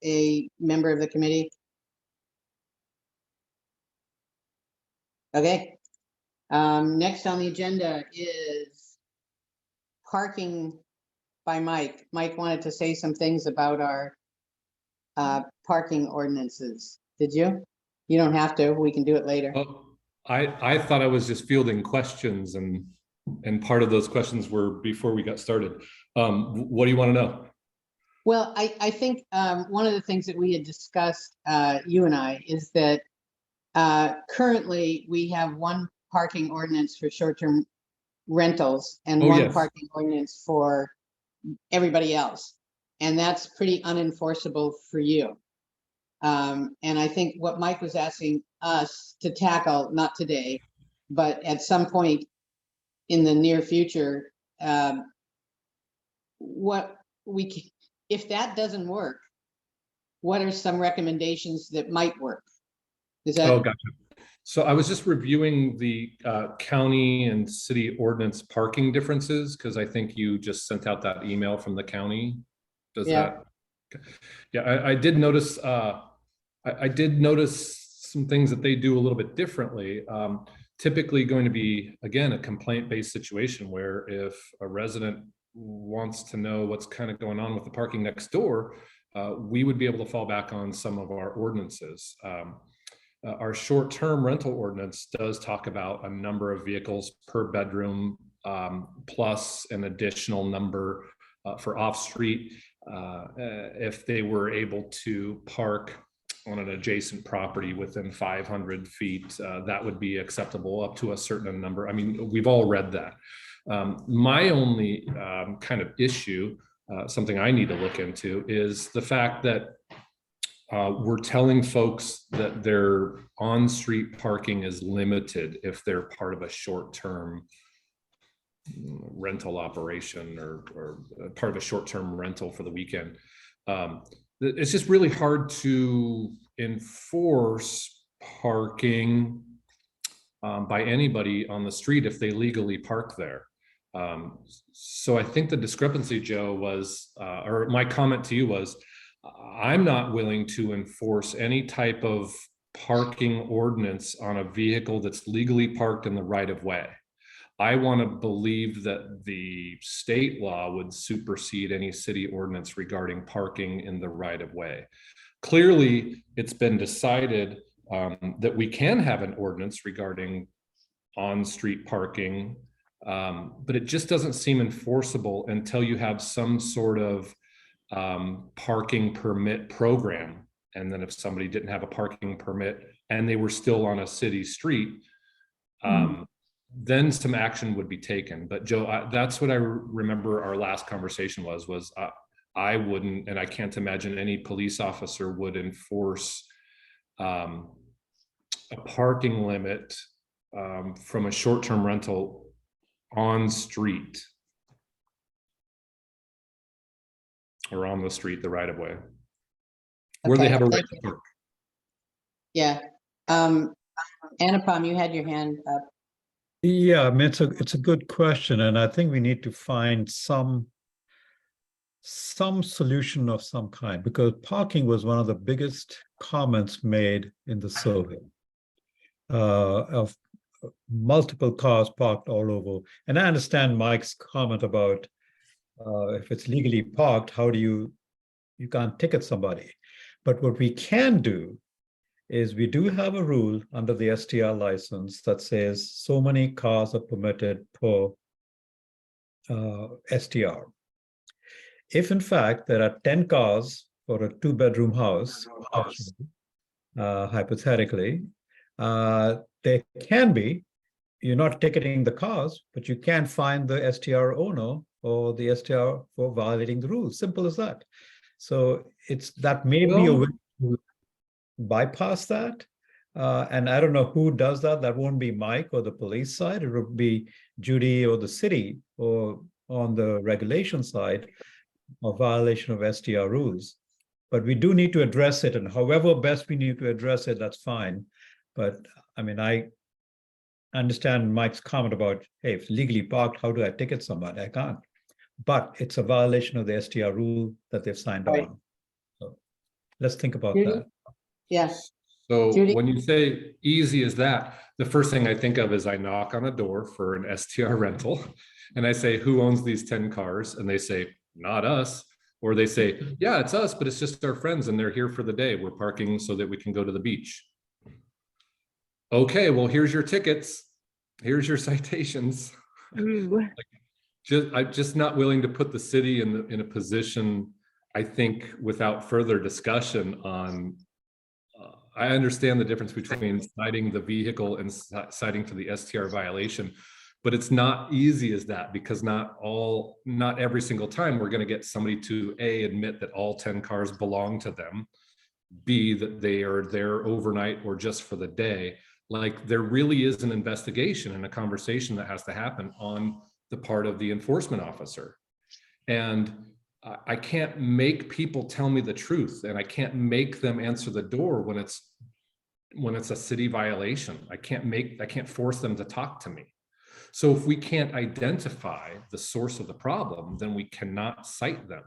a member of the committee? Okay. Next on the agenda is parking by Mike. Mike wanted to say some things about our parking ordinances. Did you? You don't have to. We can do it later. Oh, I thought I was just fielding questions, and part of those questions were before we got started. What do you want to know? Well, I think one of the things that we had discussed, you and I, is that currently we have one parking ordinance for short-term rentals and Oh, one yes. parking ordinance for everybody else. And that's pretty unenforceable for you. And I think what Mike was asking us to tackle, not today, but at some point in the near future, if that doesn't work, what are some recommendations that might work? Is that? Oh, gotcha. So I was just reviewing the county and city ordinance parking differences, because I think you just sent out that email from the county. Does Yeah. that? Yeah, I did notice. I did notice some things that they do a little bit differently. Typically going to be, again, a complaint-based situation where if a resident wants to know what's kind of going on with the parking next door, we would be able to fall back on some of our ordinances. Our short-term rental ordinance does talk about a number of vehicles per bedroom, plus an additional number for off-street if they were able to park on an adjacent property within 500 feet, that would be acceptable up to a certain number. I mean, we've all read that. My only kind of issue, something I need to look into, is the fact that we're telling folks that their on-street parking is limited if they're part of a short-term rental operation or part of a short-term rental for the weekend. It's just really hard to enforce parking by anybody on the street if they legally park there. So I think the discrepancy, Joe, was, or my comment to you was, I'm not willing to enforce any type of parking ordinance on a vehicle that's legally parked in the right of way. I want to believe that the state law would supersede any city ordinance regarding parking in the right of way. Clearly, it's been decided that we can have an ordinance regarding on-street parking, but it just doesn't seem enforceable until you have some sort of parking permit program. And then if somebody didn't have a parking permit and they were still on a city street, then some action would be taken. But Joe, that's what I remember our last conversation was I wouldn't, and I can't imagine any police officer would enforce a parking limit from a short-term rental on street or on the street, the right of way, where they have a right to park. Yeah. Anupam, you had your hand up. Yeah, I mean, it's a good question, and I think we need to find some solution of some kind, because parking was one of the biggest comments made in the survey of multiple cars parked all over. And I understand Mike's comment about if it's legally parked, how do you can't ticket somebody. But what we can do is we do have a rule under the STR license that says so many cars are permitted per STR. If in fact there are 10 cars for a 2-bedroom house, hypothetically, there can be, you're not ticketing the cars, but you can fine the STR owner or the STR for violating the rules. Simple as that. So that may be a way to bypass that. And I don't know who does that. That won't be Mike or the police side. It would be Judy or the city or on the regulation side of violation of STR rules. But we do need to address it, and however best we need to address it, that's fine. But I mean, I understand Mike's comment about, hey, if it's legally parked, how do I ticket somebody? I can't. But it's a violation of the STR rule that they've signed on. So let's think about that. Yeah. So Judy? when you say easy as that, the first thing I think of is I knock on a door for an STR rental and I say, who owns these 10 cars? And they say, not us. Or they say, yeah, it's us, but it's just our friends and they're here for the day. We're parking so that we can go to the beach. Okay, well, here's your tickets. Here's your citations. Ooh. I'm just not willing to put the city in a position, I think, without further discussion on, I understand the difference between citing the vehicle and citing to the STR violation, but it's not easy as that, because not every single time we're going to get somebody to A, admit that all 10 cars belong to them, B, that they are there overnight or just for the day. Like, there really is an investigation and a conversation that has to happen on the part of the enforcement officer. And I can't make people tell me the truth, and I can't make them answer the door when it's a city violation. I can't force them to talk to me. So if we can't identify the source of the problem, then we cannot cite them.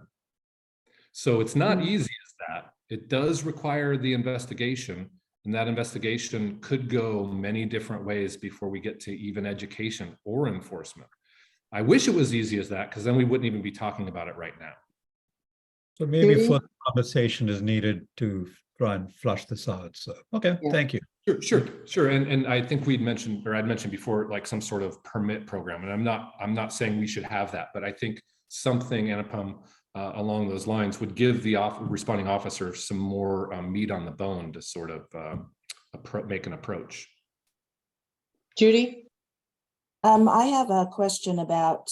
So it's not easy as that. It does require the investigation, and that investigation could go many different ways before we get to even education or enforcement. I wish it was easy as that, because then we wouldn't even be talking about it right now. So maybe Judy? further conversation is needed to try and flush this out. So, okay, Yeah. thank you. Sure. And I think I'd mentioned before, like some sort of permit program. And I'm not saying we should have that, but I think something, Anupam, along those lines would give the responding officer some more meat on the bone to sort of make an approach. Judy? I have a question about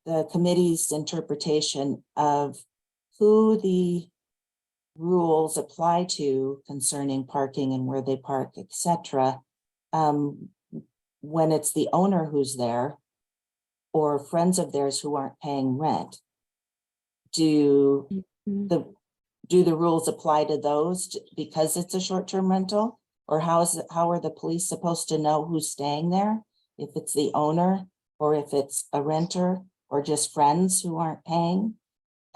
the committee's interpretation of who the rules apply to concerning parking and where they park, etc. When it's the owner who's there or friends of theirs who aren't paying rent, do the rules apply to those because it's a short-term rental? Or how are the police supposed to know who's staying there? If it's the owner, or if it's a renter, or just friends who aren't paying?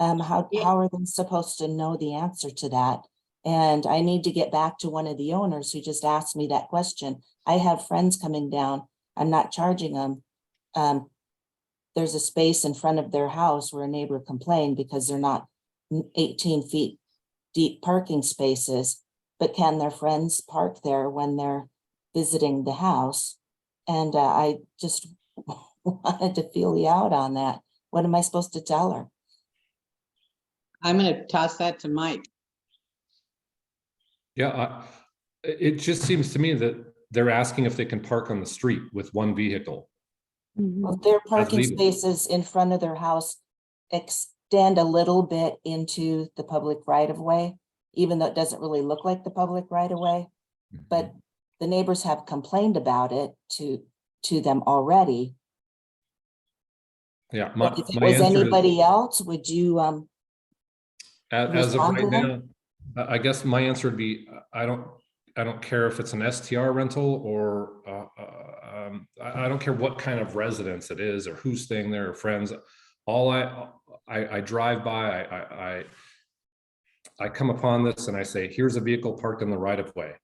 How are they supposed to know the answer to that? And I need to get back to one of the owners who just asked me that question. I have friends coming down. I'm not charging them. There's a space in front of their house where a neighbor complained because they're not 18 feet deep parking spaces, but can their friends park there when they're visiting the house? And I just wanted to feel you out on that. What am I supposed to tell her? I'm going to toss that to Mike. Yeah, it just seems to me that they're asking if they can park on the street with one vehicle. Well, their parking legal. spaces in front of their house extend a little bit into the public right of way, even though it doesn't really look like the public right of way. But the neighbors have complained about it to them already. Yeah, But if it my was answer is, anybody else, would you as of respond right to them? now, I guess my answer would be, I don't care if it's an STR rental or I don't care what kind of residence it is or who's staying there or friends. All I drive by, I come upon this and I say, here's a vehicle parked in the right of way.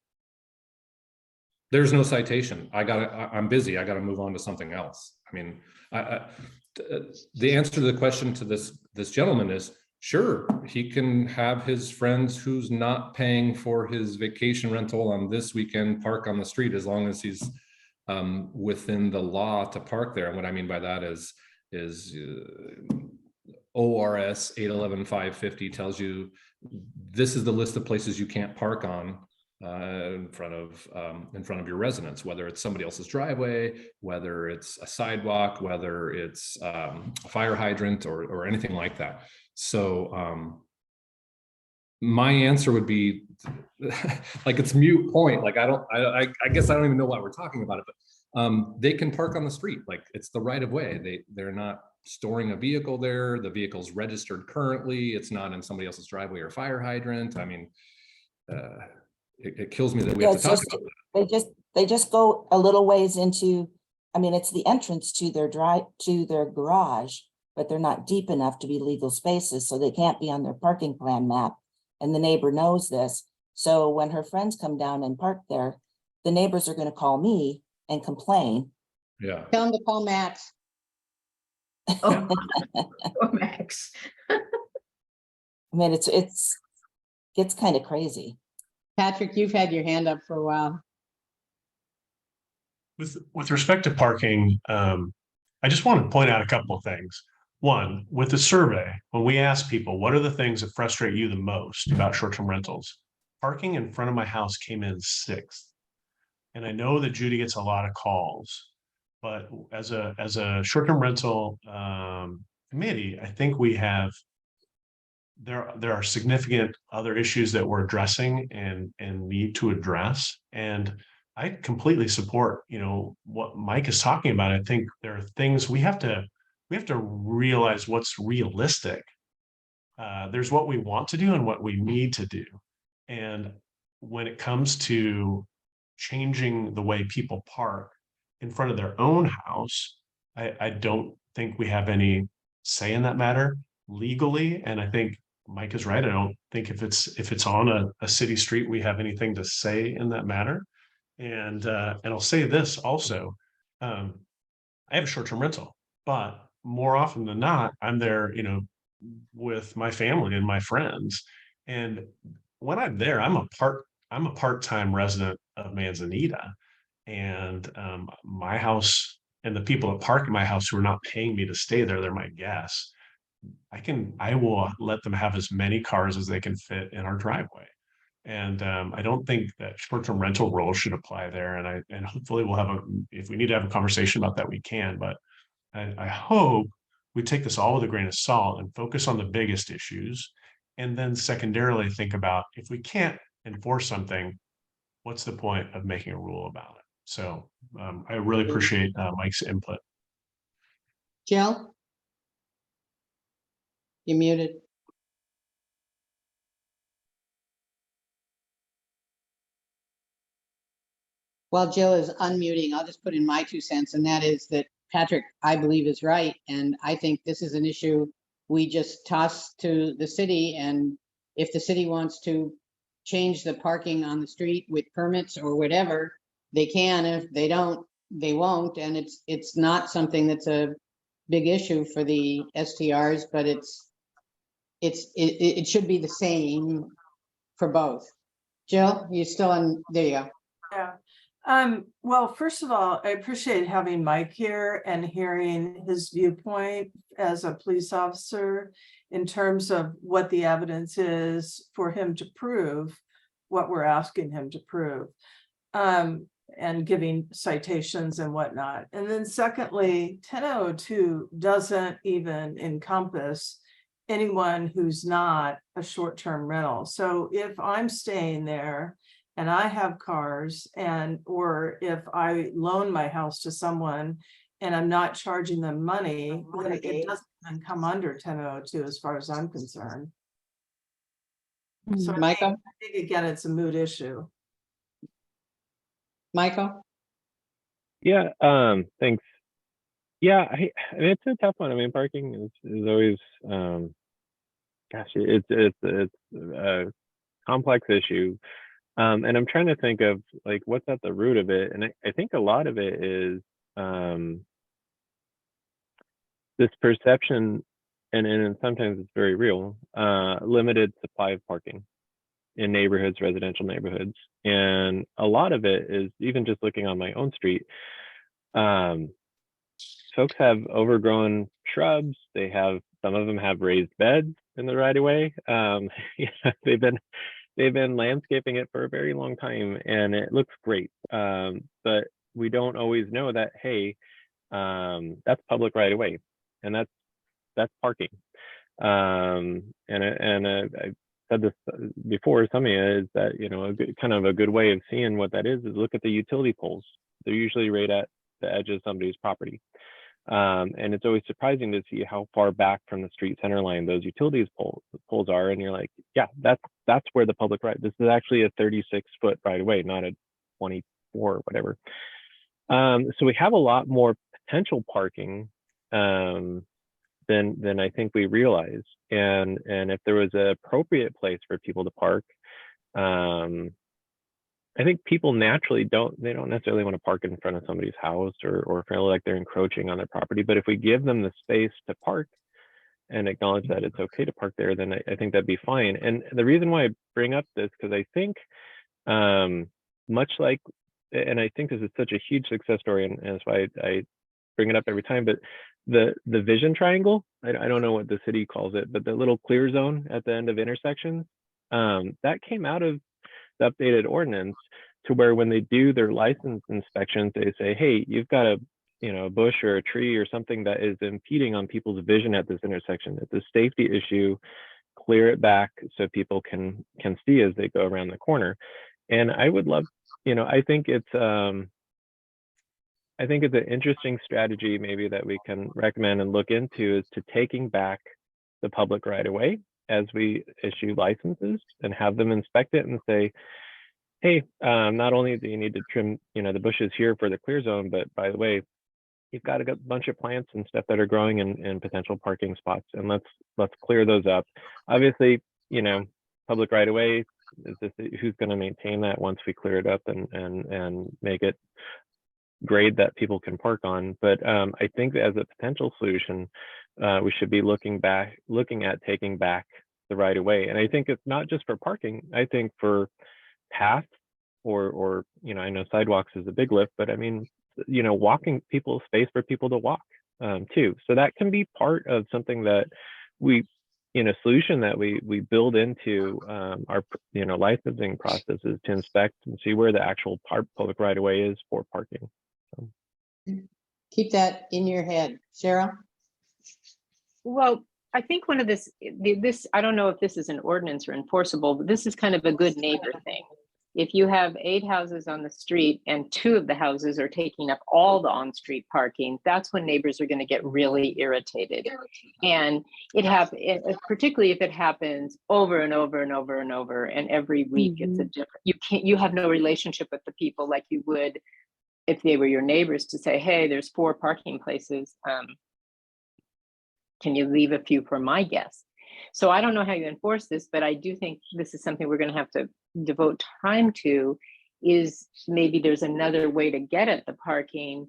There's no citation. I'm busy. I got to move on to something else. I mean, the answer to the question to this gentleman is, sure, he can have his friends who's not paying for his vacation rental on this weekend park on the street, as long as he's within the law to park there. And what I mean by that is ORS 811-550 tells you this is the list of places you can't park on in front of your residence, whether it's somebody else's driveway, whether it's a sidewalk, whether it's a fire hydrant or anything like that. So my answer would be like, it's moot point. Like, I guess I don't even know why we're talking about it, but they can park on the street. Like, it's the right of way. They're not storing a vehicle there. The vehicle's registered currently. It's not in somebody else's driveway or fire hydrant. I mean, it kills me that we have to talk about that. They just go a little ways into, I mean, it's the entrance to their garage, but they're not deep enough to be legal spaces, so they can't be on their parking plan map. And the neighbor knows this. So when her friends come down and park there, the neighbors are going to call me and complain. Yeah. Tell him to call Max. Oh, poor Max. I mean, it's kind of crazy. Patrick, you've had your hand up for a while. With respect to parking, I just want to point out a couple of things. One, with the survey, when we ask people, what are the things that frustrate you the most about short-term rentals? Parking in front of my house came in 6th. And I know that Judy gets a lot of calls, but as a short-term rental committee, I think we have there are significant other issues that we're addressing and need to address. And I completely support, what Mike is talking about. I think there are things we have to realize what's realistic. There's what we want to do and what we need to do. And when it comes to changing the way people park in front of their own house, I don't think we have any say in that matter legally. And I think Mike is right. I don't think if it's on a city street, we have anything to say in that matter. And I'll say this also, I have a short-term rental, but more often than not, I'm there, with my family and my friends. And when I'm there, I'm a part-time resident of Manzanita. And my house and the people that park in my house who are not paying me to stay there, they're my guests. I will let them have as many cars as they can fit in our driveway. And I don't think that short-term rental rules should apply there. And hopefully we'll if we need to have a conversation about that, we can. But I hope we take this all with a grain of salt and focus on the biggest issues. And then secondarily think about, if we can't enforce something, what's the point of making a rule about it? So I really appreciate Mike's input. Jill? You're muted. While Jill is unmuting, I'll just put in my 2 cents, and that is that Patrick, I believe, is right. And I think this is an issue we just toss to the city. And if the city wants to change the parking on the street with permits or whatever, they can. If they don't, they won't. And it's not something that's a big issue for the STRs, but it should be the same for both. Jill, you still on? There you go. Yeah. Well, first of all, I appreciate having Mike here and hearing his viewpoint as a police officer in terms of what the evidence is for him to prove what we're asking him to prove, and giving citations and whatnot. And then secondly, 1002 doesn't even encompass anyone who's not a short-term rental. So if I'm staying there and I have cars, or if I loan my house to someone and I'm not charging them money, then it doesn't even come under 1002 as far as I'm concerned. So Michael? I think again, it's a moot issue. Michael? Yeah, thanks. Yeah, I mean, it's a tough one. I mean, parking is always, gosh, it's a complex issue. And I'm trying to think of like what's at the root of it. And I think a lot of it is this perception, and sometimes it's very real, limited supply of parking in neighborhoods, residential neighborhoods. And a lot of it is even just looking on my own street. Folks have overgrown shrubs. Some of them have raised beds in the right of way. They've been landscaping it for a very long time and it looks great. But we don't always know that, hey, that's public right of way, and that's parking. I said this before, some of you, is that, a good way of seeing what that is look at the utility poles. They're usually right at the edge of somebody's property. And it's always surprising to see how far back from the street center line those utilities poles are. And you're like, yeah, that's where the public right. This is actually a 36-foot right away, not a 24 or whatever. So we have a lot more potential parking than I think we realize. And if there was an appropriate place for people to park, I think people naturally don't necessarily want to park in front of somebody's house or feel like they're encroaching on their property. But if we give them the space to park and acknowledge that it's okay to park there, then I think that'd be fine. And the reason why I bring up this, because I think much like, and I think this is such a huge success story, and that's why I bring it up every time, but the vision triangle, I don't know what the city calls it, but the little clear zone at the end of intersections, that came out of the updated ordinance, to where when they do their license inspections, they say, hey, you've got a bush or a tree or something that is impeding on people's vision at this intersection. It's a safety issue, clear it back so people can see as they go around the corner. And I would love, I think it's an interesting strategy maybe that we can recommend and look into, is to taking back the public right away as we issue licenses, and have them inspect it and say, hey, not only do you need to trim, the bushes here for the clear zone, but by the way, you've got a bunch of plants and stuff that are growing in potential parking spots, and let's clear those up. Obviously, public right away, who's going to maintain that once we clear it up and make it grade that people can park on? But I think that as a potential solution, we should be looking at taking back the right of way. And I think it's not just for parking. I think for paths or I know sidewalks is a big lift, but I mean, walking, people, space for people to walk too. So that can be part of something that solution that we build into our licensing processes, to inspect and see where the actual public right of way is for parking. So. Keep that in your head, Cheryl. Well, I think one of this, I don't know if this is an ordinance or enforceable, but this is kind of a good neighbor thing. If you have 8 houses on the street and 2 of the houses are taking up all the on-street parking, that's when neighbors are going to get really irritated. And particularly if it happens over and over and over and over, and every week it's a different, you have no relationship with the people like you would if they were your neighbors, to say, hey, there's 4 parking places. Can you leave a few for my guests? So I don't know how you enforce this, but I do think this is something we're going to have to devote time to, is maybe there's another way to get at the parking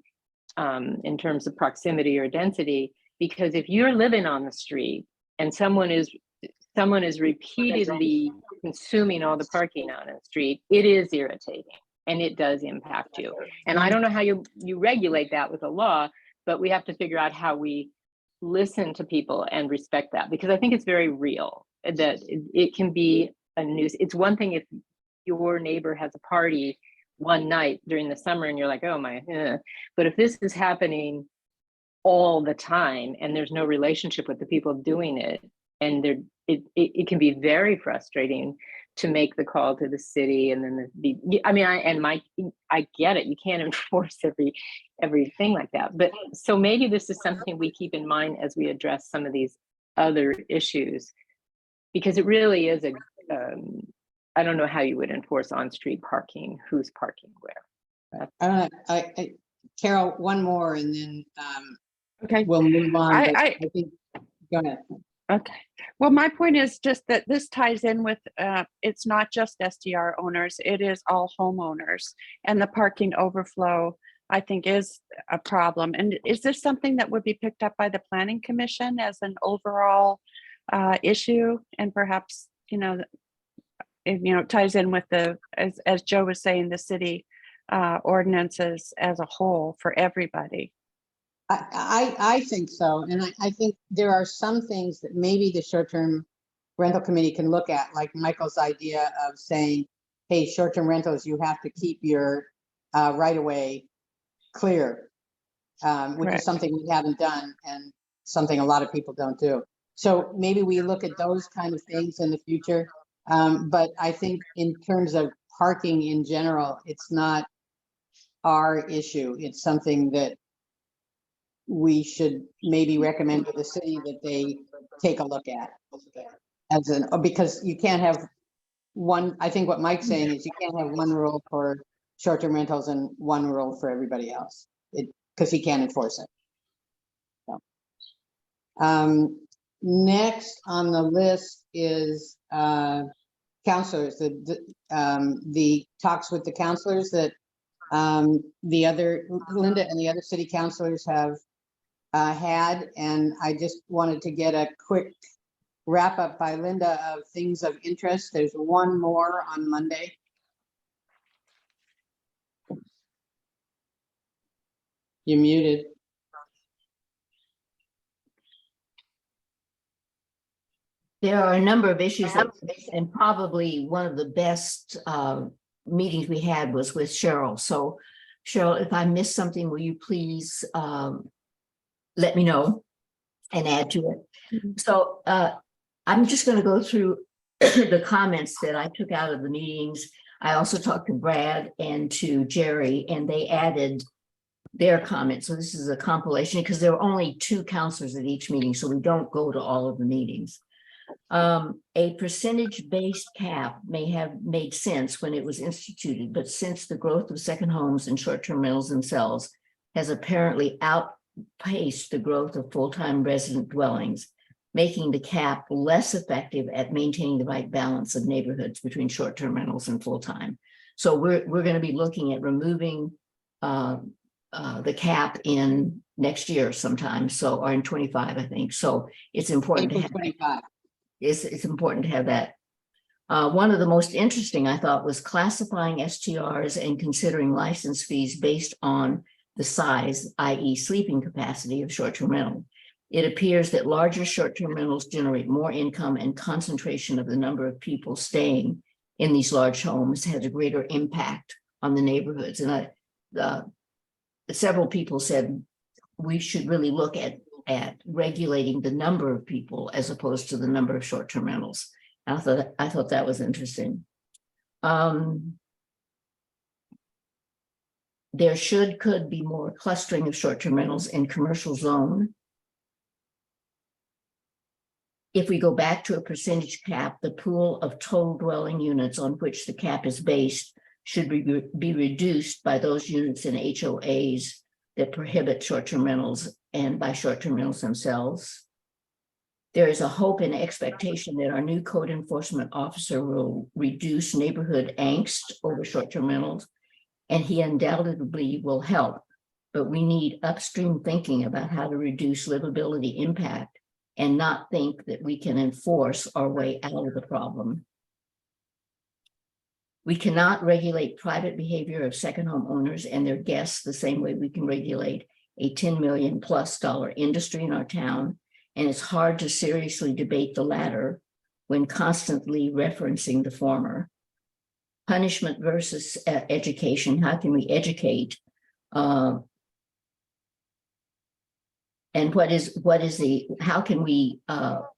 in terms of proximity or density. Because if you're living on the street and someone is repeatedly consuming all the parking on the street, it is irritating and it does impact you. And I don't know how you regulate that with a law, but we have to figure out how we listen to people and respect that, because I think it's very real that it can be a nuisance. It's one thing if your neighbor has a party one night during the summer and you're like, oh my, but if this is happening all the time and there's no relationship with the people doing it, and it can be very frustrating to make the call to the city, and then I get it, you can't enforce everything like that, but so maybe this is something we keep in mind as we address some of these other issues, because it really is I don't know how you would enforce on-street parking, who's parking where. Carol, one more and then Okay. we'll move on. I think, go ahead. Okay. Well, my point is just that this ties in with, it's not just STR owners, it is all homeowners, and the parking overflow, I think, is a problem. And is this something that would be picked up by the Planning Commission as an overall issue? And perhaps, it ties in with as Joe was saying, the city ordinances as a whole for everybody. I think so. And I think there are some things that maybe the short-term rental committee can look at, like Michael's idea of saying, hey, short-term rentals, you have to keep your right-of-way clear, which is something we haven't done and something a lot of people don't do. So maybe we look at those kind of things in the future. But I think in terms of parking in general, it's not our issue. It's something that we should maybe recommend to the city that they take a look at, because you can't have one. I think what Mike's saying is you can't have one rule for short-term rentals and one rule for everybody else, because he can't enforce it. So, next on the list is counselors, the talks with the counselors that the other, Linda and the other city councilors have had, and I just wanted to get a quick wrap up by Linda of things of interest. There's one more on Monday. You're muted. There are a number of issues that, and probably one of the best meetings we had was with Cheryl. So Cheryl, if I missed something, will you please let me know and add to it? So I'm just going to go through the comments that I took out of the meetings. I also talked to Brad and to Jerry, and they added their comments. So this is a compilation because there were only 2 counselors at each meeting, so we don't go to all of the meetings. A percentage-based cap may have made sense when it was instituted, but since the growth of second homes and short-term rentals themselves has apparently outpaced the growth of full-time resident dwellings, making the cap less effective at maintaining the right balance of neighborhoods between short-term rentals and full-time. So we're going to be looking at removing the cap in next year sometime, so, or in 25, I think. So it's important to have 25. It's important to have that. One of the most interesting, I thought, was classifying STRs and considering license fees based on the size, i.e. sleeping capacity of short-term rental. It appears that larger short-term rentals generate more income, and concentration of the number of people staying in these large homes has a greater impact on the neighborhoods. And several people said we should really look at regulating the number of people as opposed to the number of short-term rentals. I thought that was interesting. There could be more clustering of short-term rentals in commercial zone. If we go back to a percentage cap, the pool of total dwelling units on which the cap is based should be reduced by those units in HOAs that prohibit short-term rentals and by short-term rentals themselves. There is a hope and expectation that our new code enforcement officer will reduce neighborhood angst over short-term rentals, and he undoubtedly will help, but we need upstream thinking about how to reduce livability impact and not think that we can enforce our way out of the problem. We cannot regulate private behavior of second home owners and their guests the same way we can regulate a $10 million+ industry in our town, and it's hard to seriously debate the latter when constantly referencing the former. Punishment versus education. How can we educate? And how can we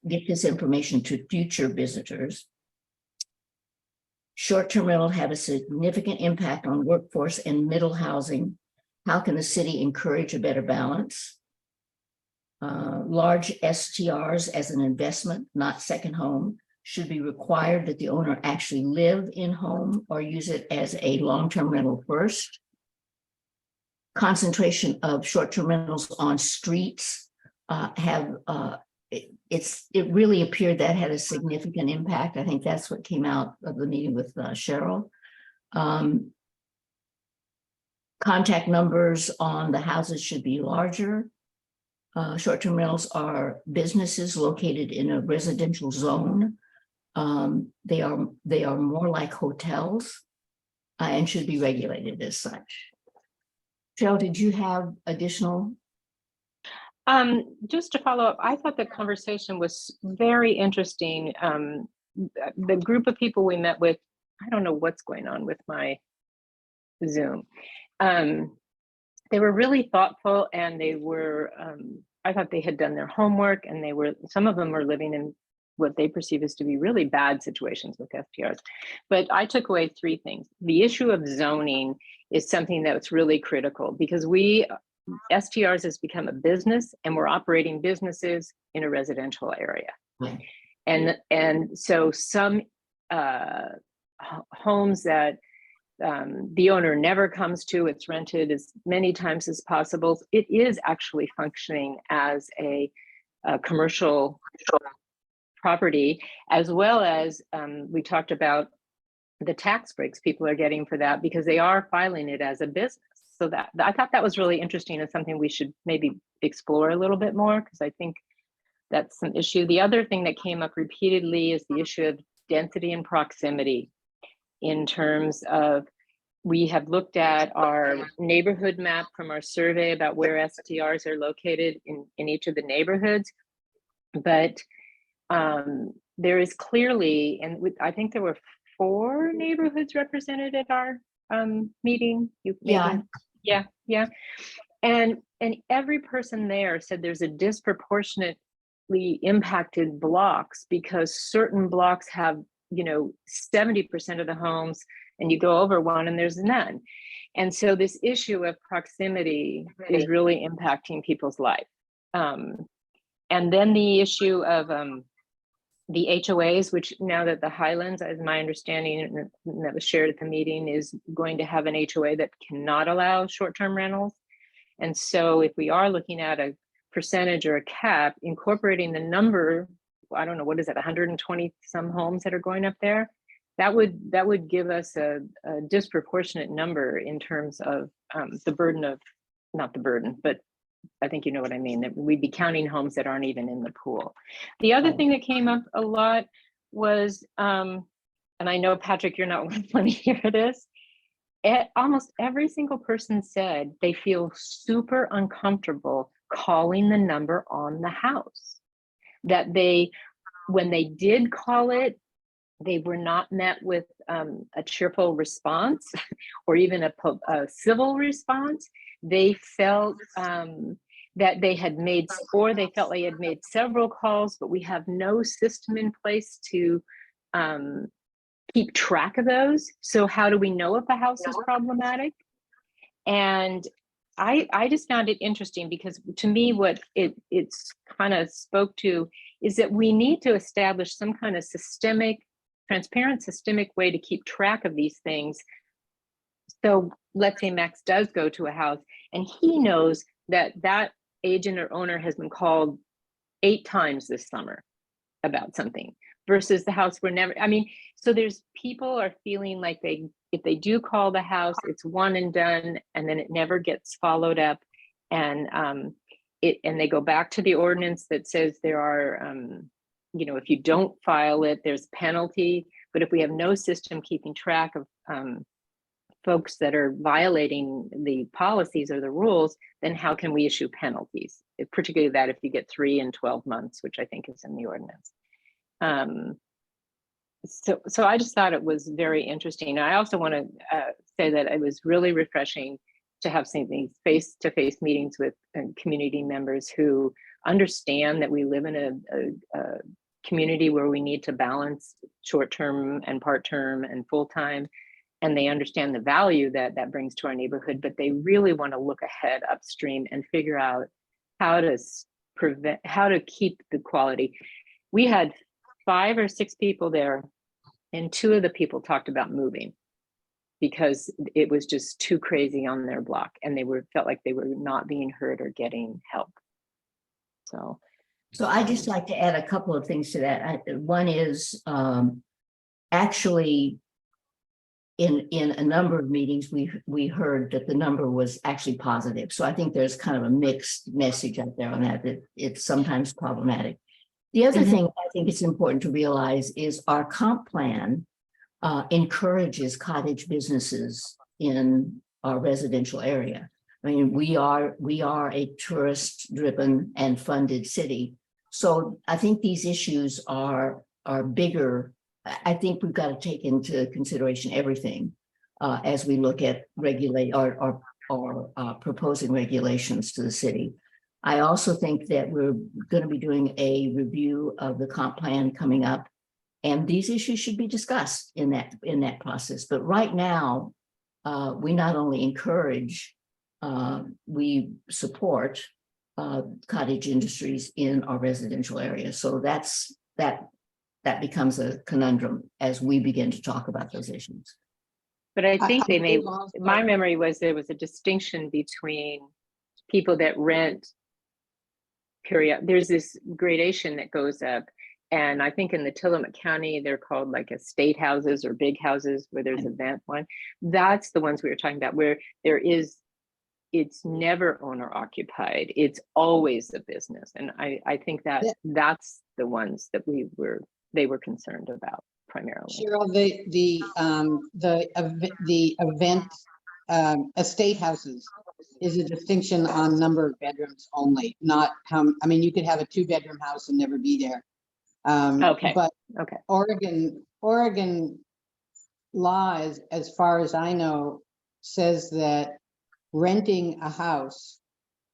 get this information to future visitors? Short-term rental have a significant impact on workforce and middle housing. How can the city encourage a better balance? Large STRs as an investment, not second home, should be required that the owner actually live in home or use it as a long-term rental first. Concentration of short-term rentals on streets it really appeared that had a significant impact. I think that's what came out of the meeting with Cheryl. Contact numbers on the houses should be larger. Short-term rentals are businesses located in a residential zone. They are more like hotels and should be regulated as such. Cheryl, did you have additional? Just to follow up, I thought the conversation was very interesting. The group of people we met with, I don't know what's going on with my Zoom. They were really thoughtful, and they were, I thought they had done their homework, and some of them were living in what they perceive as to be really bad situations with STRs. But I took away 3 things. The issue of zoning is something that's really critical, because STRs has become a business, and we're operating businesses in a residential area. Right. And so some homes that the owner never comes to, it's rented as many times as possible. It is actually functioning as a commercial property, as well as we talked about the tax breaks people are getting for that because they are filing it as a business. So that I thought that was really interesting and something we should maybe explore a little bit more, because I think that's an issue. The other thing that came up repeatedly is the issue of density and proximity, in terms of, we have looked at our neighborhood map from our survey about where STRs are located in each of the neighborhoods. But there is clearly, and I think there were 4 neighborhoods represented at our meeting. Yeah. And every person there said there's a disproportionately impacted blocks, because certain blocks have, 70% of the homes, and you go over one and there's none. And so this issue of proximity is really impacting people's life. And then the issue of the HOAs, which now that the Highlands, as my understanding, and that was shared at the meeting, is going to have an HOA that cannot allow short-term rentals. And so if we are looking at a percentage or a cap, incorporating the number, I don't know, what is it, 120 some homes that are going up there, that would give us a disproportionate number in terms of the burden of, not the burden, but I think you know what I mean, that we'd be counting homes that aren't even in the pool. The other thing that came up a lot was, and I know, Patrick, you're not going to hear this, almost every single person said they feel super uncomfortable calling the number on the house. That when they did call it, they were not met with a cheerful response or even a civil response. They felt that they had made, or they felt they had made several calls, but we have no system in place to keep track of those. So how do we know if a house is problematic? And I just found it interesting, because to me, what it's kind of spoke to is that we need to establish some kind of transparent systemic way to keep track of these things. So let's say Max does go to a house and he knows that that agent or owner has been called 8 times this summer about something, versus the house were never, so there's people are feeling like if they do call the house, it's one and done, and then it never gets followed up. And they go back to the ordinance that says there are, if you don't file it, there's penalty. But if we have no system keeping track of folks that are violating the policies or the rules, then how can we issue penalties? Particularly that if you get 3 and 12 months, which I think is in the ordinance. So I just thought it was very interesting. I also want to say that it was really refreshing to have some of these face-to-face meetings with community members who understand that we live in a community where we need to balance short-term and part-term and full-time, and they understand the value that that brings to our neighborhood, but they really want to look ahead upstream and figure out how to keep the quality. We had 5 or 6 people there, and 2 of the people talked about moving because it was just too crazy on their block, and they felt like they were not being heard or getting help. So I just like to add a couple of things to that. One is actually in a number of meetings, we heard that the number was actually positive. So I think there's kind of a mixed message out there on that it's sometimes problematic. The other thing I think it's important to realize is our comp plan encourages cottage businesses in our residential area. We are a tourist-driven and funded city. So I think these issues are bigger. I think we've got to take into consideration everything as we look at proposing regulations to the city. I also think that we're going to be doing a review of the comp plan coming up, and these issues should be discussed in that process. But right now, we not only encourage, we support cottage industries in our residential area. So that becomes a conundrum as we begin to talk about those issues. But I think my memory was there was a distinction between people that rent period. There's this gradation that goes up, And I think in the Tillamook County, they're called like estate houses or big houses where there's event one. That's the ones we were talking about where there is, it's never owner occupied. It's always a business. And I think that Yeah. that's the ones that they were concerned about primarily. Cheryl, the event, estate houses is a distinction on number of bedrooms only, not how, I mean, you could have a 2-bedroom house and never be there. Okay. But Okay. Oregon law, as far as I know, says that renting a house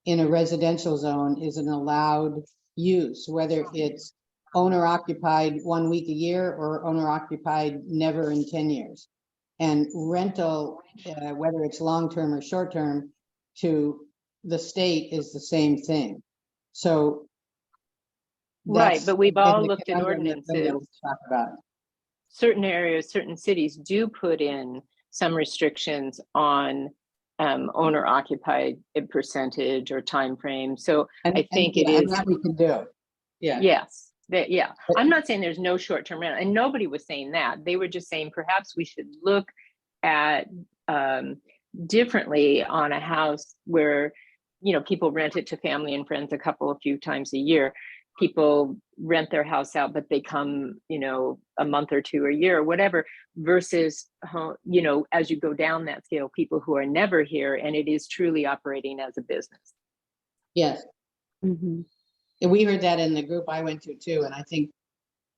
in a residential zone is an allowed use, whether it's owner occupied 1 week a year or owner occupied never in 10 years. And rental, whether it's long-term or short-term, to the state is the same thing. So. Right, but we've all in the looked at conundrum that Linda ordinances. talked about. Certain areas, certain cities do put in some restrictions on owner occupied percentage or time frame. So I think it yeah, is. and that we can do. Yeah. Yes, yeah. I'm not saying there's no short-term rental, and nobody was saying that. They were just saying perhaps we should look at differently on a house where, you know, people rent it to family and friends a few times a year. People rent their house out, but they come, you know, a month or two a year or whatever, versus, you know, as you go down that scale, people who are never here and it is truly operating as a business. Yes. Mm-hmm. And we heard that in the group I went to too. And I think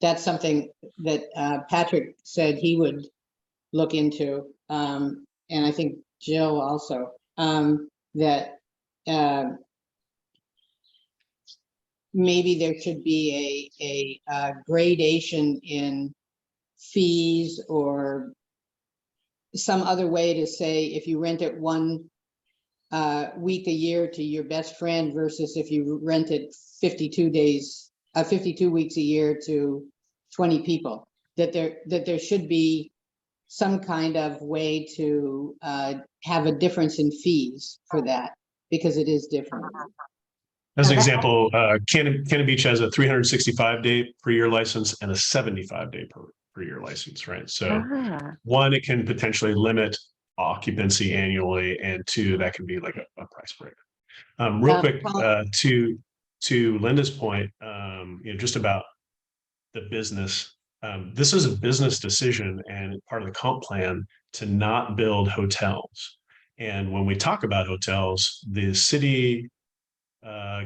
that's something that Patrick said he would look into. And I think Jill also, that maybe there should be a gradation in fees or some other way to say, if you rent it 1 week a year to your best friend versus if you rent it 52 weeks a year to 20 people, that there should be some kind of way to have a difference in fees for that, because it is different. As an example, Cannon Beach has a 365-day per year license and a 75-day per year license, right? So one, it can potentially limit occupancy annually, and 2, that can be like a price break. Real quick, to Linda's point, you know, just about the business. This is a business decision and part of the comp plan to not build hotels. And when we talk about hotels, the city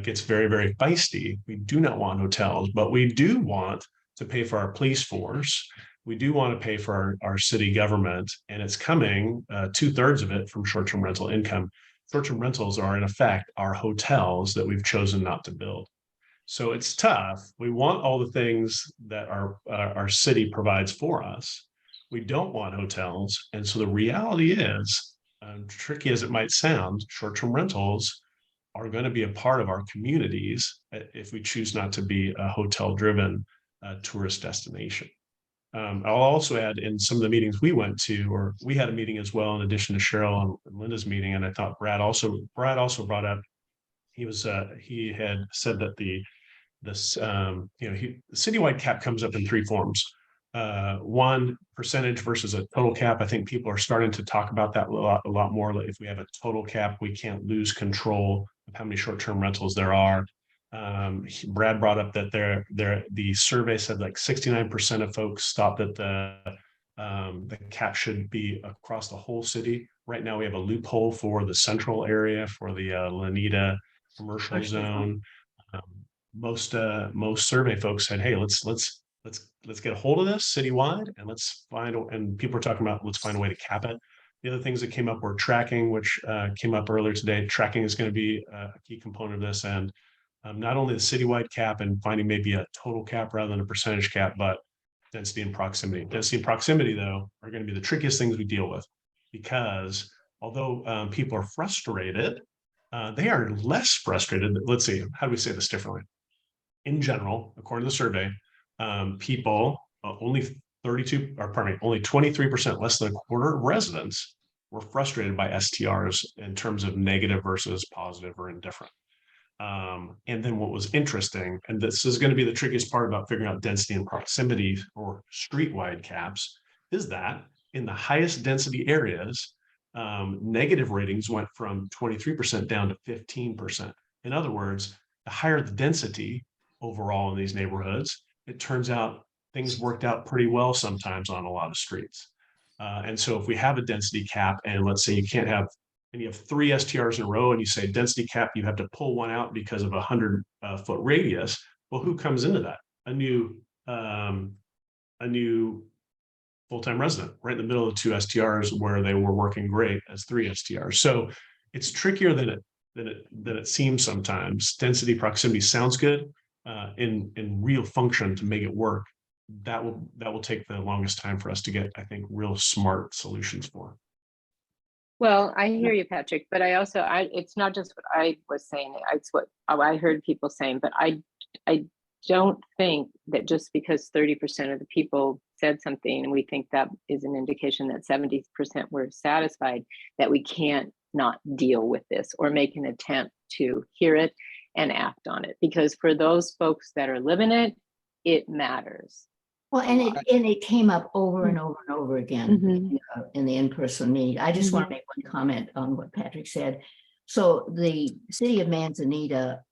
gets very, very feisty. We do not want hotels, but we do want to pay for our police force. We do want to pay for our city government, and it's coming 2/3 of it from short-term rental income. Short-term rentals are in effect our hotels that we've chosen not to build. So it's tough. We want all the things that our city provides for us. We don't want hotels. And so the reality is, tricky as it might sound, short-term rentals are going to be a part of our communities if we choose not to be a hotel-driven tourist destination. I'll also add, in some of the meetings we went to, or we had a meeting as well, in addition to Cheryl and Linda's meeting, and I thought Brad also brought up, he had said that the citywide cap comes up in 3 forms. One, percentage versus a total cap. I think people are starting to talk about that a lot more. If we have a total cap, we can't lose control of how many short-term rentals there are. Brad brought up that the survey said like 69% of folks thought that the cap should be across the whole city. Right now, we have a loophole for the central area, for the Lanita commercial zone. Most survey folks said, "Hey, let's get a hold of this citywide, and and people are talking about, let's find a way to cap it." The other things that came up were tracking, which came up earlier today. Tracking is going to be a key component of this, and not only the citywide cap and finding maybe a total cap rather than a percentage cap, but density and proximity. Density and proximity, though, are going to be the trickiest things we deal with, because although people are frustrated, they are less frustrated. Let's see, how do we say this differently? In general, according to the survey, people, only 23%, less than a quarter of residents were frustrated by STRs in terms of negative versus positive or indifferent. And then what was interesting, and this is going to be the trickiest part about figuring out density and proximity or street-wide caps, is that in the highest density areas, negative ratings went from 23% down to 15%. In other words, the higher the density overall in these neighborhoods, it turns out things worked out pretty well sometimes on a lot of streets. And so if we have a density cap, and let's say you can't have, and you have 3 STRs in a row, and you say density cap, you have to pull one out because of a 100-foot radius. Well, who comes into that? A new full-time resident right in the middle of the 2 STRs where they were working great as 3 STRs. So it's trickier than it seems sometimes. Density proximity sounds good. In real function, to make it work, that will take the longest time for us to get, I think, real smart solutions for. Well, I hear you, Patrick, but it's not just what I was saying, it's what I heard people saying, but I don't think that just because 30% of the people said something and we think that is an indication that 70% were satisfied, that we can't not deal with this or make an attempt to hear it and act on it. Because for those folks that are living it, it matters. Well, and it came up over and over and over again Mhm. in the in-person meeting. I just want to make one comment on what Patrick said. So the city of Manzanita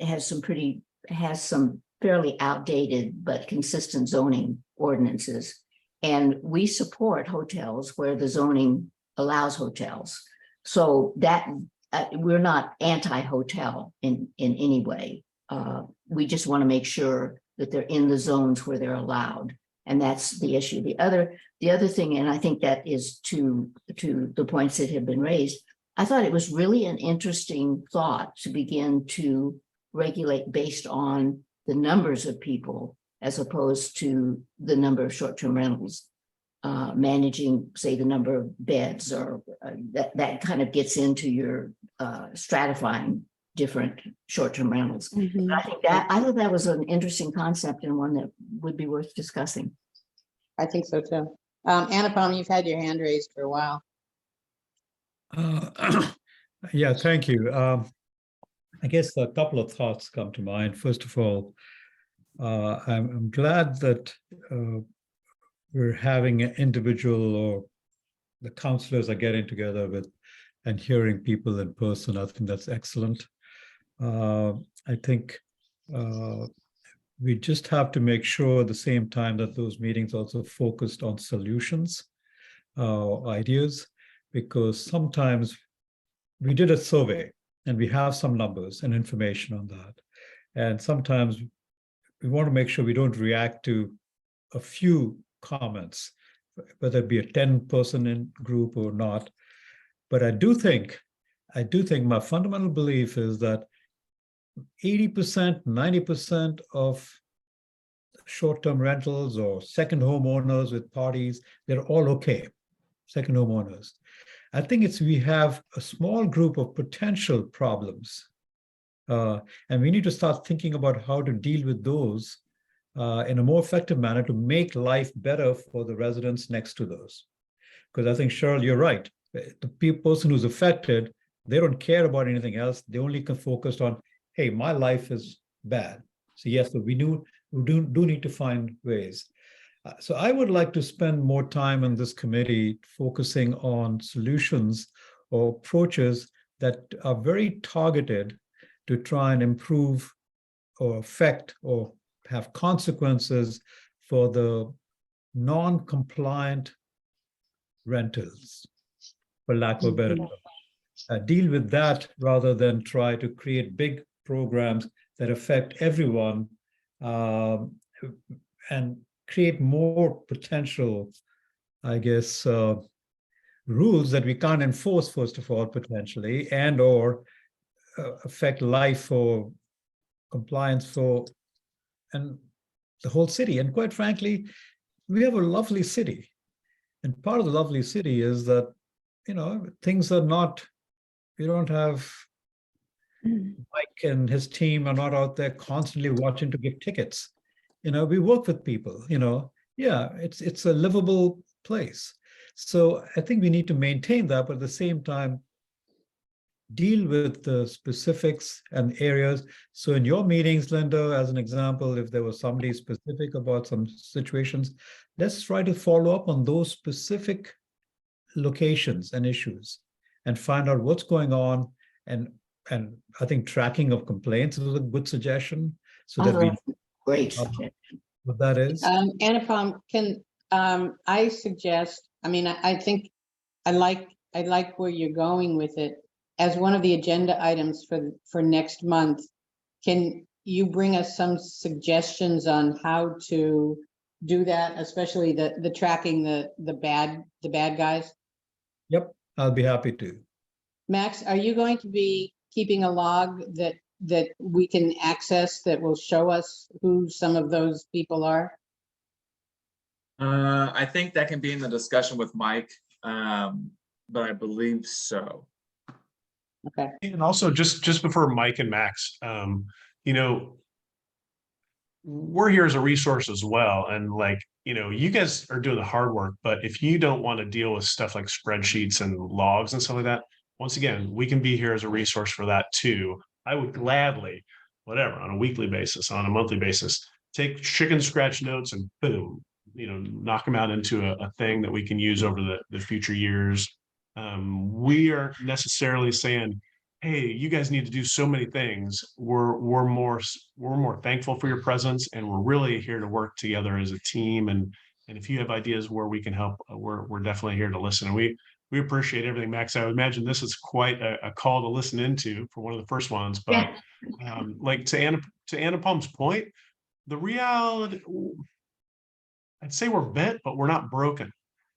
has some fairly outdated but consistent zoning ordinances. And we support hotels where the zoning allows hotels. So that we're not anti-hotel in any way. We just want to make sure that they're in the zones where they're allowed. And that's the issue. The other thing, and I think that is to the points that have been raised, I thought it was really an interesting thought to begin to regulate based on the numbers of people as opposed to the number of short-term rentals, managing, say, the number of beds, or that kind of gets into your stratifying different short-term rentals. Mhm. But I thought that was an interesting concept and one that would be worth discussing. I think so too. Anupam, you've had your hand raised for a while. Yeah, thank you. I guess a couple of thoughts come to mind. First of all, I'm glad that we're having an individual, or the counselors are getting together with and hearing people in person. I think that's excellent. I think we just have to make sure at the same time that those meetings also focused on solutions, ideas, because sometimes we did a survey and we have some numbers and information on that. And sometimes we want to make sure we don't react to a few comments, whether it be a 10-person in group or not. But I do think my fundamental belief is that 80%, 90% of short-term rentals or second homeowners with parties, they're all okay, second homeowners. I think we have a small group of potential problems, and we need to start thinking about how to deal with those in a more effective manner to make life better for the residents next to those. Because I think, Cheryl, you're right. The person who's affected, they don't care about anything else. They only can focus on, hey, my life is bad. So yes, we do need to find ways. So I would like to spend more time in this committee focusing on solutions or approaches that are very targeted to try and improve or affect or have consequences for the non-compliant rentals, for lack of a better term. Deal with that rather than try to create big programs that affect everyone, and create more potential, I guess, rules that we can't enforce, first of all, potentially, and or affect life or compliance for and the whole city. And quite frankly, we have a lovely city. And part of the lovely city is that, things are not, we don't have Mike and his team are not out there constantly watching to give tickets. We work with people, yeah, it's a livable place. So I think we need to maintain that, but at the same time, deal with the specifics and areas. So in your meetings, Linda, as an example, if there was somebody specific about some situations, let's try to follow up on those specific locations and issues and find out what's going on. And I think tracking of complaints is a good suggestion so that we Great. what that is. Anupam, can, I suggest, I mean, I think I like where you're going with it. As one of the agenda items for next month, can you bring us some suggestions on how to do that, especially the tracking the bad guys? Yep, I'll be happy to. Max, are you going to be keeping a log that we can access that will show us who some of those people are? I think that can be in the discussion with Mike, but I believe so. Okay. And also just before Mike and Max, you know, we're here as a resource as well. And like, you know, you guys are doing the hard work, but if you don't want to deal with stuff like spreadsheets and logs and stuff like that, once again, we can be here as a resource for that too. I would gladly, whatever, on a weekly basis, on a monthly basis, take chicken scratch notes and boom, you know, knock them out into a thing that we can use over the future years. We aren't necessarily saying, hey, you guys need to do so many things. We're more thankful for your presence, and we're really here to work together as a team. And if you have ideas where we can help, we're definitely here to listen. And we appreciate everything, Max. I would imagine this is quite a call to listen into for one of the first ones. But like to Anupam's point, the reality, I'd say we're bent, but we're not broken.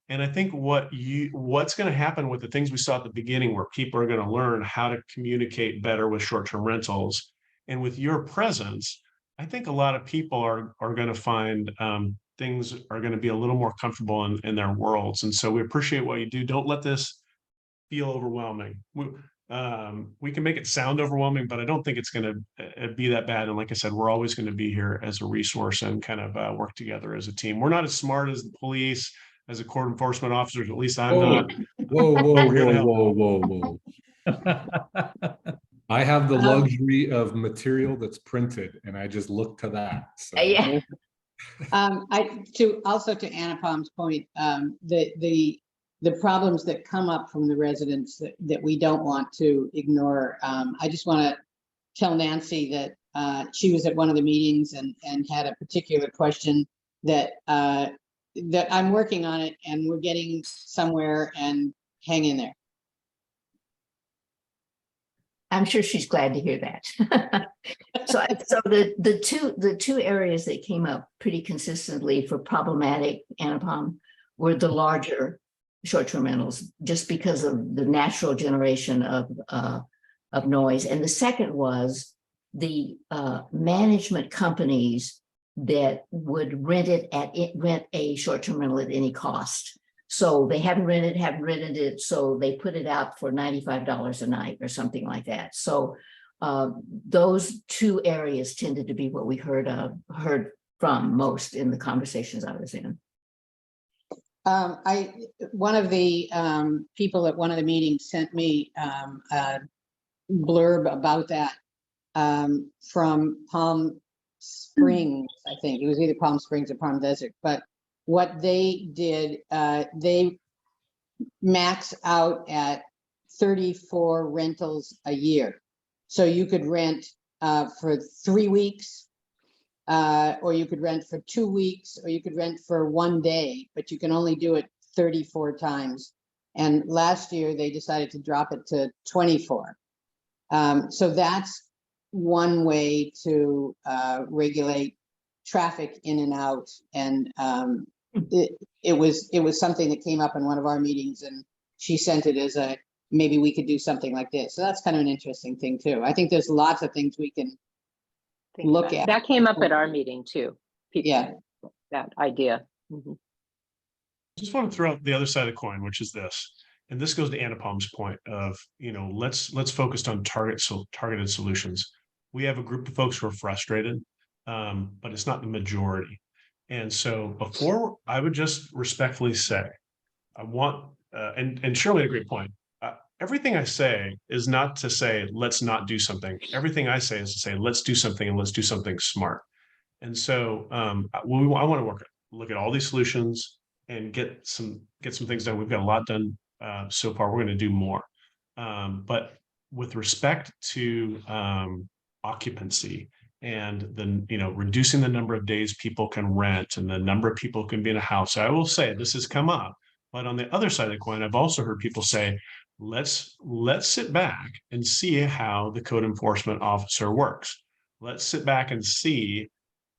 And I think what's going to happen with the things we saw at the beginning, where people are going to learn how to communicate better with short-term rentals, and with your presence, I think a lot of people are going to find things are going to be a little more comfortable in their worlds. And so we appreciate what you do. Don't let this feel overwhelming. We can make it sound overwhelming, but I don't think it's going to be that bad. And like I said, we're always going to be here as a resource and kind of work together as a team. We're not as smart as the police, as a court enforcement officers, at least I'm not. Whoa. I have the luxury of material that's printed, and I just look to that. So. Yeah. To Anupam's point, the problems that come up from the residents that we don't want to ignore. I just want to tell Nancy that she was at one of the meetings and had a particular question that I'm working on it, and we're getting somewhere, and hang in there. I'm sure she's glad to hear that. So the two areas that came up pretty consistently for problematic Anupam were the larger short-term rentals, just because of the natural generation of noise. And the second was the management companies that would rent a short-term rental at any cost. So they haven't rented it, so they put it out for $95 a night or something like that. So those two areas tended to be what we heard from most in the conversations I was in. One of the people at one of the meetings sent me a blurb about that from Palm Springs. I think it was either Palm Springs or Palm Desert, but what they did, they max out at 34 rentals a year. So you could rent for 3 weeks, or you could rent for 2 weeks, or you could rent for 1 day, but you can only do it 34 times. And last year they decided to drop it to 24. So that's one way to regulate traffic in and out. And it was something that came up in one of our meetings, and she sent it as maybe we could do something like this. So that's kind of an interesting thing too. I think there's lots of things we can look at. That came up at our meeting too. Yeah. That idea. Mm-hmm. I just want to throw out the other side of the coin, which is this, and this goes to Anupam's point of, you know, let's focus on targeted solutions. We have a group of folks who are frustrated, but it's not the majority. And so before, I would just respectfully say, I want, and Shirley had a great point. everything I say is not to say, let's not do something. Everything I say is to say, let's do something and let's do something smart. And so I want to look at all these solutions and get some things done. We've got a lot done so far. We're going to do more. But with respect to occupancy and then, reducing the number of days people can rent and the number of people can be in a house, I will say this has come up. But on the other side of the coin, I've also heard people say, let's sit back and see how the code enforcement officer works. Let's sit back and see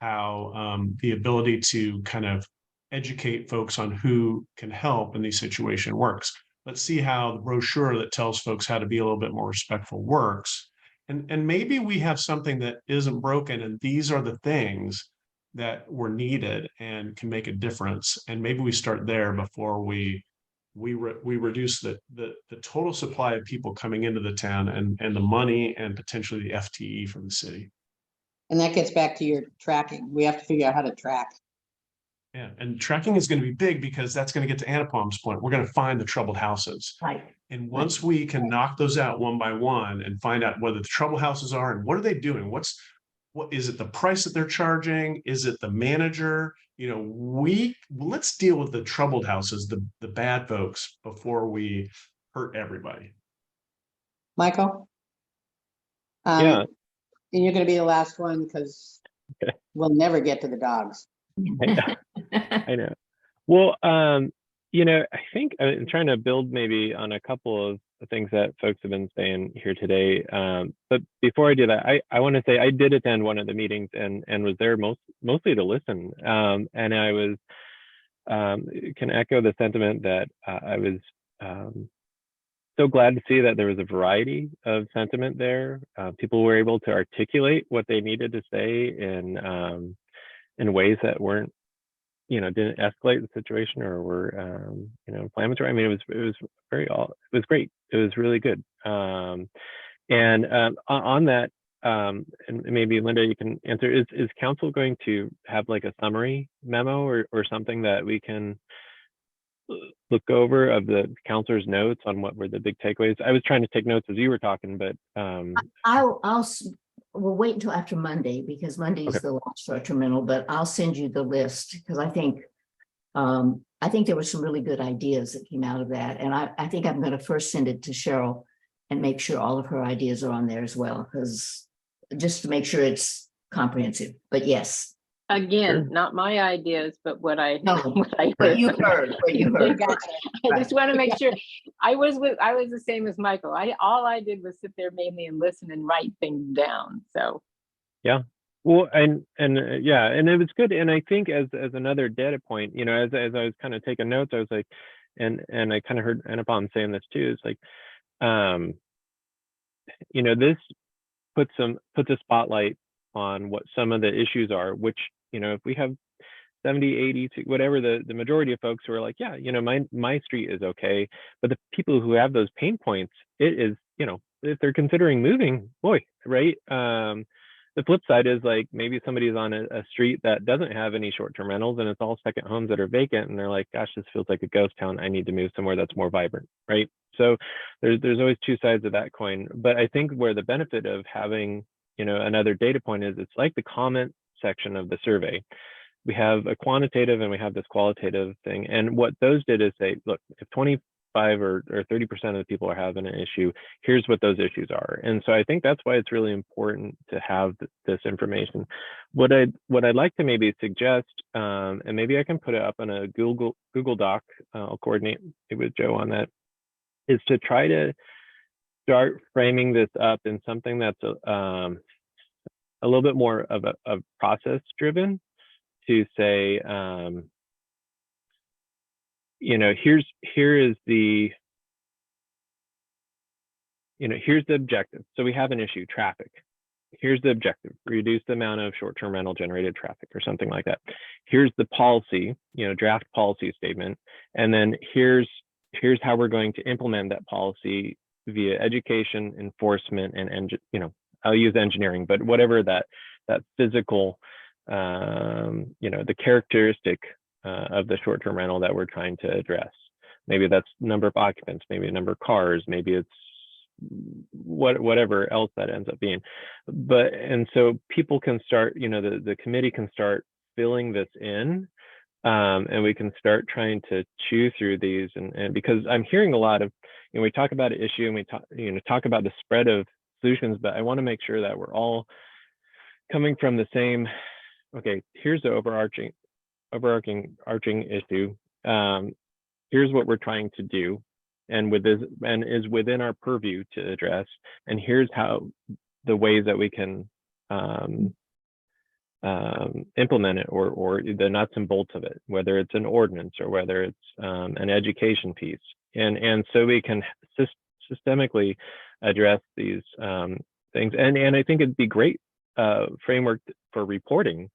how the ability to kind of educate folks on who can help in these situations works. Let's see how the brochure that tells folks how to be a little bit more respectful works. And maybe we have something that isn't broken, and these are the things that were needed and can make a difference. And maybe we start there before we reduce the total supply of people coming into the town and the money and potentially the FTE from the city. And that gets back to your tracking. We have to figure out how to track. Yeah, and tracking is going to be big because that's going to get to Anupam's point. We're going to find the troubled houses. Right. And once we can knock those out one by one and find out whether the trouble houses are and what are they doing? What is it, the price that they're charging? Is it the manager? Let's deal with the troubled houses, the bad folks, before we hurt everybody. Michael? Yeah. And you're gonna be the last one because we'll never get to the dogs. I know. Well, I think I'm trying to build maybe on a couple of the things that folks have been saying here today. But before I do that, I want to say I did attend one of the meetings and was there mostly to listen. And I was can echo the sentiment that I was so glad to see that there was a variety of sentiment there. People were able to articulate what they needed to say in ways that weren't, didn't escalate the situation or were, inflammatory. I mean, it was great. It was really good. On that, and maybe Linda, you can answer, is council going to have like a summary memo or something that we can look over of the counselor's notes on what were the big takeaways? I was trying to take notes as you were talking, but we'll wait until after Monday because Monday is the last short-term rental, but I'll send you the list because I think there were some really good ideas that came out of that. And I think I'm going to first send it to Cheryl and make sure all of her ideas are on there as well, because just to make sure it's comprehensive. But yes. Again, not my ideas, but what I What heard. you heard. I just want to make sure. I was the same as Michael. All I did was sit there mainly and listen and write things down. So yeah. Well, and it was good. And I think as another data point, as I was kind of taking notes, I was like, and I kind of heard Anupam saying this too. It's like, this puts a spotlight on what some of the issues are, which, if we have 70, 80 to whatever the majority of folks who are like, yeah, my street is okay. But the people who have those pain points, it is, if they're considering moving, boy, right? The flip side is like maybe somebody's on a street that doesn't have any short-term rentals and it's all second homes that are vacant and they're like, gosh, this feels like a ghost town. I need to move somewhere that's more vibrant, right? So there's always two sides of that coin. But I think where the benefit of having, another data point is it's like the comment section of the survey. We have a quantitative and we have this qualitative thing. And what those did is say, look, if 25 or 30% of the people are having an issue, here's what those issues are. And so I think that's why it's really important to have this information. What I'd like to maybe suggest, and maybe I can put it up on a Google Doc, I'll coordinate with Joe on that, is to try to start framing this up in something that's a little bit more of a process driven, to say, here's the objective. So we have an issue, traffic. Here's the objective, reduce the amount of short-term rental generated traffic or something like that. Here's the policy, draft policy statement. And then here's how we're going to implement that policy via education, enforcement, and I'll use engineering, but whatever that physical, the characteristic of the short-term rental that we're trying to address. Maybe that's number of occupants, maybe a number of cars, maybe it's whatever else that ends up being. But, and so people can start, you know, the committee can start filling this in, and we can start trying to chew through these. And because I'm hearing a lot of, you know, we talk about an issue and we talk about the spread of solutions, but I want to make sure that we're all coming from the same, okay, here's the overarching issue. Here's what we're trying to do, and with this, and is within our purview to address. And here's how the ways that we can implement it, or the nuts and bolts of it, whether it's an ordinance or whether it's an education piece, and so we can systemically address these things. And I think it'd be great framework for reporting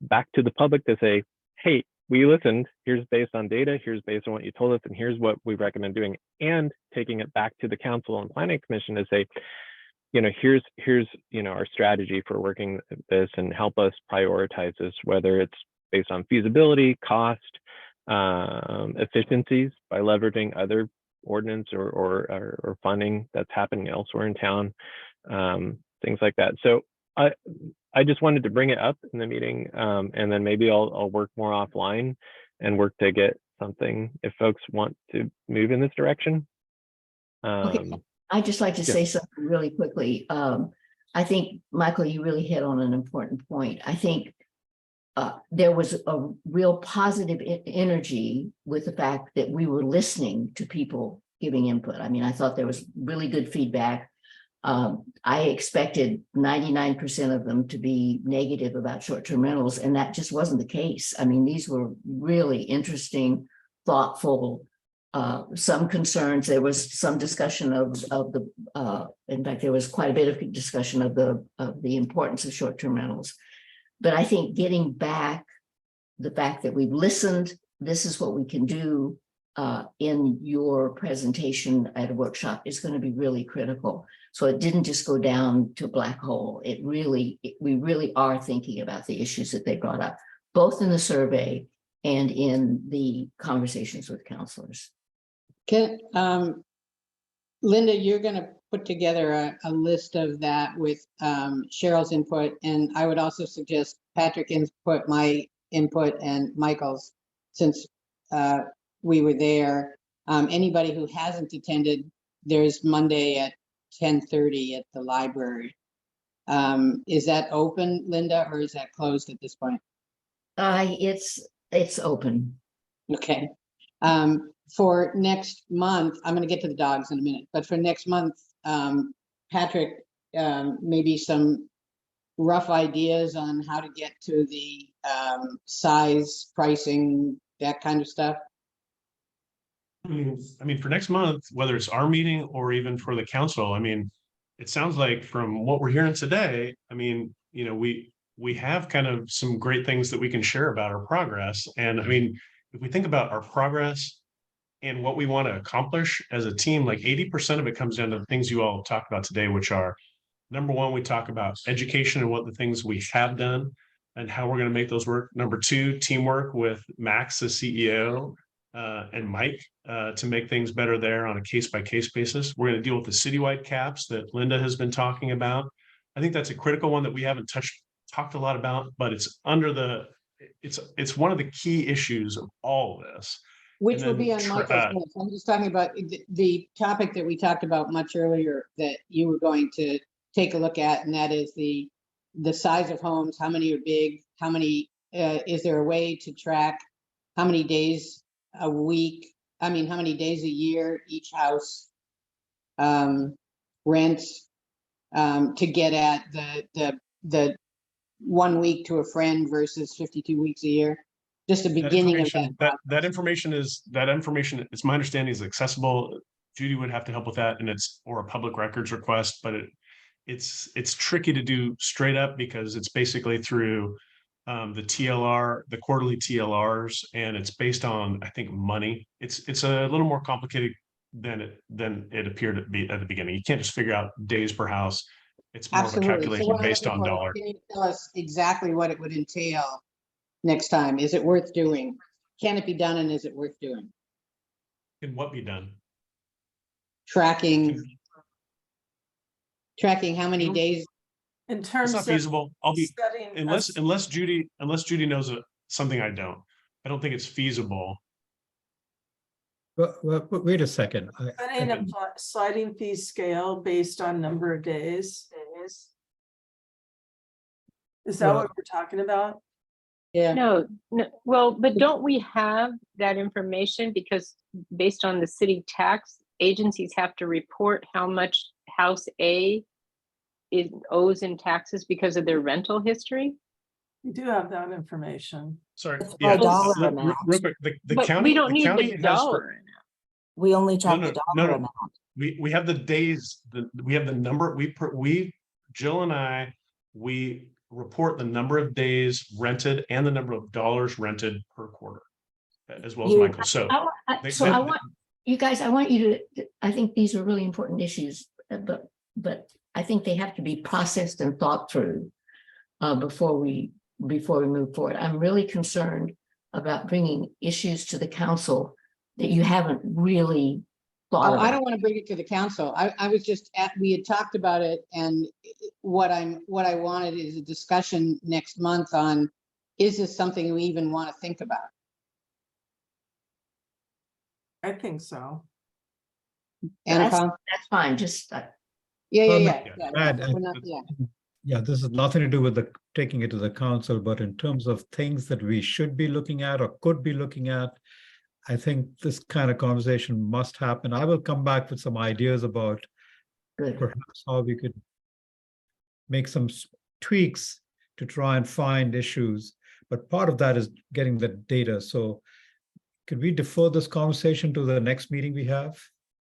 back to the public to say, hey, we listened, here's based on data, here's based on what you told us, and here's what we recommend doing, and taking it back to the council and planning commission to say, you know, here's you know, our strategy for working this, and help us prioritize this, whether it's based on feasibility, cost, efficiencies by leveraging other ordinance or funding that's happening elsewhere in town, things like that. So I just wanted to bring it up in the meeting, and then maybe I'll work more offline and work to get something if folks want to move in this direction. Okay, I'd just like to say something really quickly. I think, Michael, you really hit on an important point. I think there was a real positive energy with the fact that we were listening to people giving input. I mean, I thought there was really good feedback. I expected 99% of them to be negative about short-term rentals, and that just wasn't the case. I mean, these were really interesting, thoughtful, some concerns. There was some discussion of the, in fact, there was quite a bit of discussion of the importance of short-term rentals. But I think getting back the fact that we've listened, this is what we can do in your presentation at a workshop is going to be really critical. So it didn't just go down to a black hole. We really are thinking about the issues that they brought up, both in the survey and in the conversations with counselors. Linda, you're going to put together a list of that with Cheryl's input, and I would also suggest Patrick input, my input, and Michael's, since we were there. Anybody who hasn't attended, there's Monday at 10:30 at the library. Is that open, Linda, or is that closed at this point? It's open. Okay. For next month, I'm going to get to the dogs in a minute, but for next month, Patrick, maybe some rough ideas on how to get to the size, pricing, that kind of stuff. I mean, for next month, whether it's our meeting or even for the council, I mean, it sounds like from what we're hearing today, I mean, you know, we have kind of some great things that we can share about our progress. And I mean, if we think about our progress and what we want to accomplish as a team, like 80% of it comes down to the things you all talked about today, which are, number one, we talk about education and what the things we have done and how we're going to make those work. Number two, teamwork with Max, the CEO, and Mike, to make things better there on a case-by-case basis. We're going to deal with the citywide caps that Linda has been talking about. I think that's a critical one that we haven't talked a lot about, but it's it's one of the key issues of all of this. Which will be on Michael's list. I'm just talking about the topic that we talked about much earlier that you were going to take a look at, and that is the size of homes, how many are big, how many, is there a way to track how many days a week, I mean, how many days a year each house rents, to get at the 1 week to a friend versus 52 weeks a year. Just a beginning of that. That information, it's my understanding, is accessible. Judy would have to help with that, and or a public records request, but it's tricky to do straight up because it's basically through the TLR, the quarterly TLRs, and it's based on, I think, money. It's a little more complicated than it appeared to be at the beginning. You can't just figure out days per house. It's more of a calculation based on dollar. Can you tell us exactly what it would entail next time? Is it worth doing? Can it be done, and is it worth doing? Can what be done? Tracking how many days. In It's terms not of feasible. I'll be, setting a unless Judy knows something I don't think it's feasible. Well, wait a second. setting a sliding fee scale based on number of days. Is that Well- what we're talking about? Yeah. No, well, but don't we have that information? Because based on the city tax, agencies have to report how much house A owes in taxes because of their rental history. We do have that information. Sorry. It's by Yeah, dollar real amount. quick, the But county. we don't the need county the has dollar amount. We only track no, the no, dollar no. amount. We have the days, we have the number, Jill and I, we report the number of days rented and the number of dollars rented per quarter, as well as You- Michael. So So I want, you guys, I want you to, I think these are really important issues, but I think they have to be processed and thought through before we move forward. I'm really concerned about bringing issues to the council that you haven't really thought Oh, I about. don't want to bring it to the council. I was just we had talked about it, and what I wanted is a discussion next month on, is this something we even want to think about? I think so. Anacom? That's fine, just, Yeah. Brad, We're not- yeah. Yeah, this has nothing to do with taking it to the council, but in terms of things that we should be looking at or could be looking at, I think this kind of conversation must happen. I will come back with some ideas about good. perhaps how we could make some tweaks to try and find issues. But part of that is getting the data. So could we defer this conversation to the next meeting we have?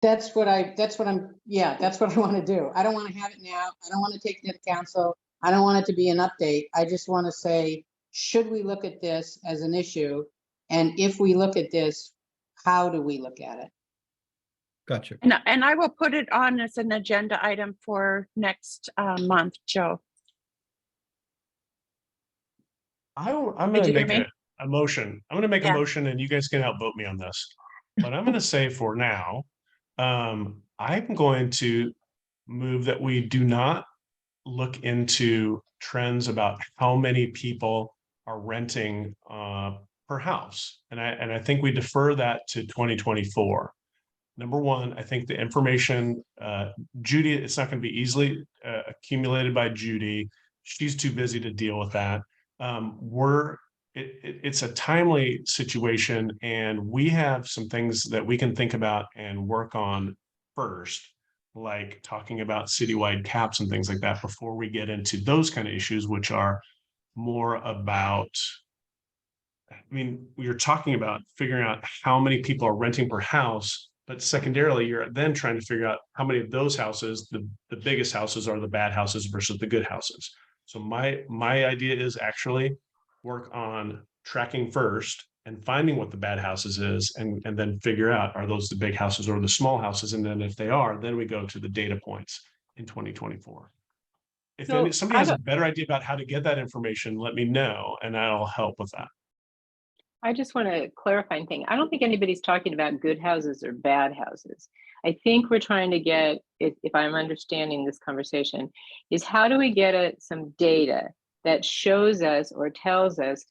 That's what I want to do. I don't want to have it now. I don't want to take it to the council. I don't want it to be an update. I just want to say, should we look at this as an issue? And if we look at this, how do we look at it? Gotcha. And I will put it on as an agenda item for next month, Joe. I'm Did going to you hear make me? a motion. I'm going to make Yeah. a motion and you guys can outvote me on this. But I'm going to say for now, I'm going to move that we do not look into trends about how many people are renting per house. And I think we defer that to 2024. Number one, I think the information, Judy, it's not going to be easily accumulated by Judy. She's too busy to deal with that. It's a timely situation, and we have some things that we can think about and work on first, like talking about citywide caps and things like that before we get into those kind of issues, which are more about, I mean, you're talking about figuring out how many people are renting per house, but secondarily, you're then trying to figure out how many of those houses, the biggest houses, are the bad houses versus the good houses. So my idea is actually work on tracking first and finding what the bad houses is, and then figure out, are those the big houses or the small houses? And then if they are, then we go to the data points in 2024. If So somebody has a better idea about how to get that information, let me know and I'll help with that. I just want to clarify one thing. I don't think anybody's talking about good houses or bad houses. I think we're trying to get, if I'm understanding this conversation, is how do we get some data that shows us or tells us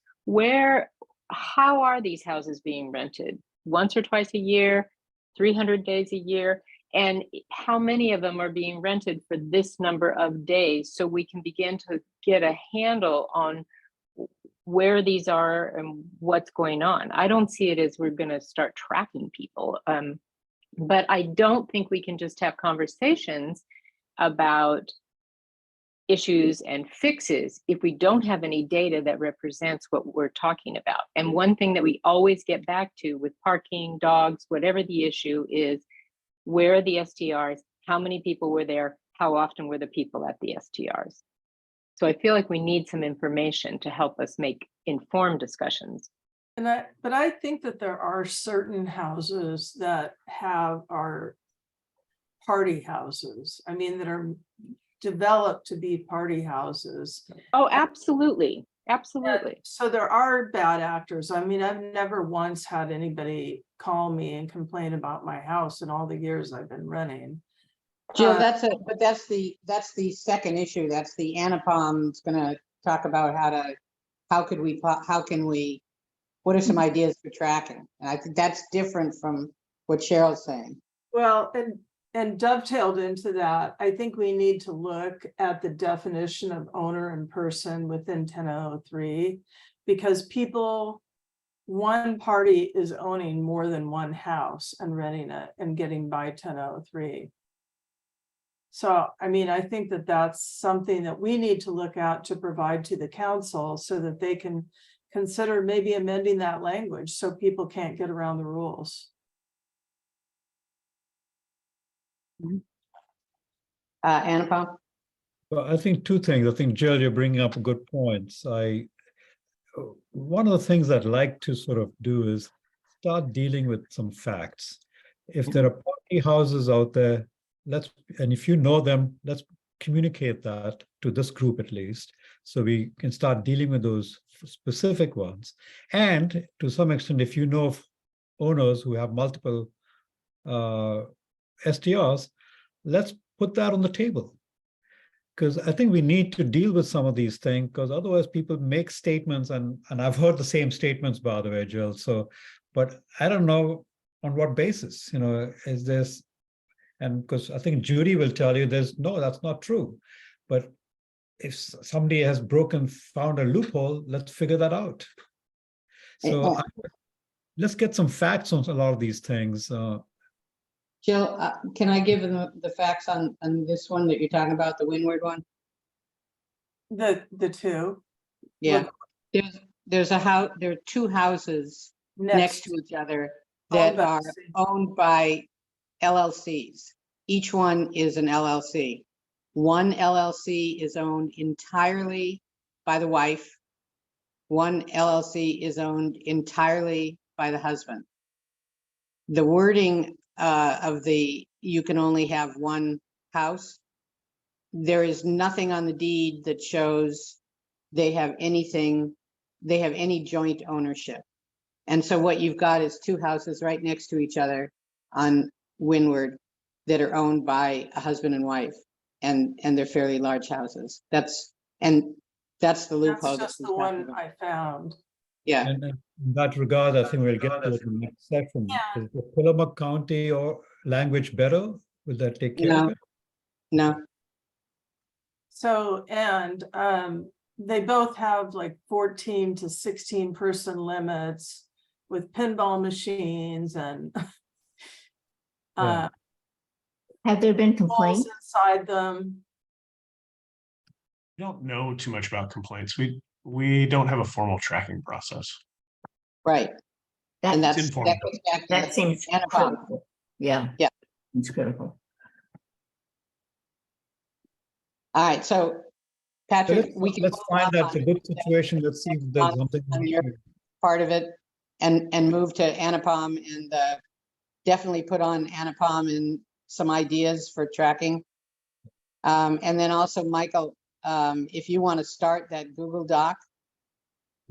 how are these houses being rented? Once or twice a year, 300 days a year, and how many of them are being rented for this number of days, so we can begin to get a handle on where these are and what's going on. I don't see it as we're going to start tracking people. But I don't think we can just have conversations about issues and fixes if we don't have any data that represents what we're talking about. And one thing that we always get back to with parking, dogs, whatever the issue is, where are the STRs? How many people were there? How often were the people at the STRs? So I feel like we need some information to help us make informed discussions. But I think that there are certain houses that are party houses. I mean, that are developed to be party houses. Oh, absolutely. Absolutely. So there are bad actors. I mean, I've never once had anybody call me and complain about my house in all the years I've been renting. Jill, Uh, but that's the second issue. That's the ANAPOM's gonna talk about how can we, what are some ideas for tracking? And I think that's different from what Cheryl's saying. Well, and dovetailed into that, I think we need to look at the definition of owner and person within 1003, because one party is owning more than one house and renting it and getting by 1003. So, I mean, I think that that's something that we need to look at to provide to the council so that they can consider maybe amending that language so people can't get around the rules. ANAPOM? Well, I think two things. I think, Jill, you're bringing up good points. One of the things I'd like to sort of do is start dealing with some facts. If there are party houses out there, and if you know them, let's communicate that to this group at least, so we can start dealing with those specific ones. And to some extent, if you know of owners who have multiple STRs, let's put that on the table. Because I think we need to deal with some of these things, because otherwise people make statements, and I've heard the same statements, by the way, Jill. So, but I don't know on what basis, is this, and because I think Judy will tell you no, that's not true. But if somebody has found a loophole, let's figure that out. So let's get some facts on a lot of these things. Jill, can I give them the facts on this one that you're talking about, the Windward one? The two Yeah, there's a house, there are two houses next to each other that are owned by LLCs. Each one is an LLC. One LLC is owned entirely by the wife. One LLC is owned entirely by the husband. The wording of you can only have one house. There is nothing on the deed that shows they have any joint ownership. And so what you've got is two houses right next to each other on Windward that are owned by a husband and wife, and they're fairly large houses. That's the loophole. That's just the one I found. Yeah. And in that regard, I think we'll get to it in the next section. Yeah. Is the Tillamook County or language better? Will that take care of it? No. So, and they both have like 14 to 16 person limits with pinball machines and Yeah. Have there been balls complaints? inside them. We don't know too much about complaints. We don't have a formal tracking process. Right. And That, It's that informal. goes back to that seems ANAPOM. critical. Yeah. Yeah. It's critical. All right, so So Patrick, we can let's hold find off that's a on good situation. Let's see if there's something. on your part of it and move to ANAPOM and definitely put on ANAPOM and some ideas for tracking. And then also, Michael, if you want to start that Google Doc,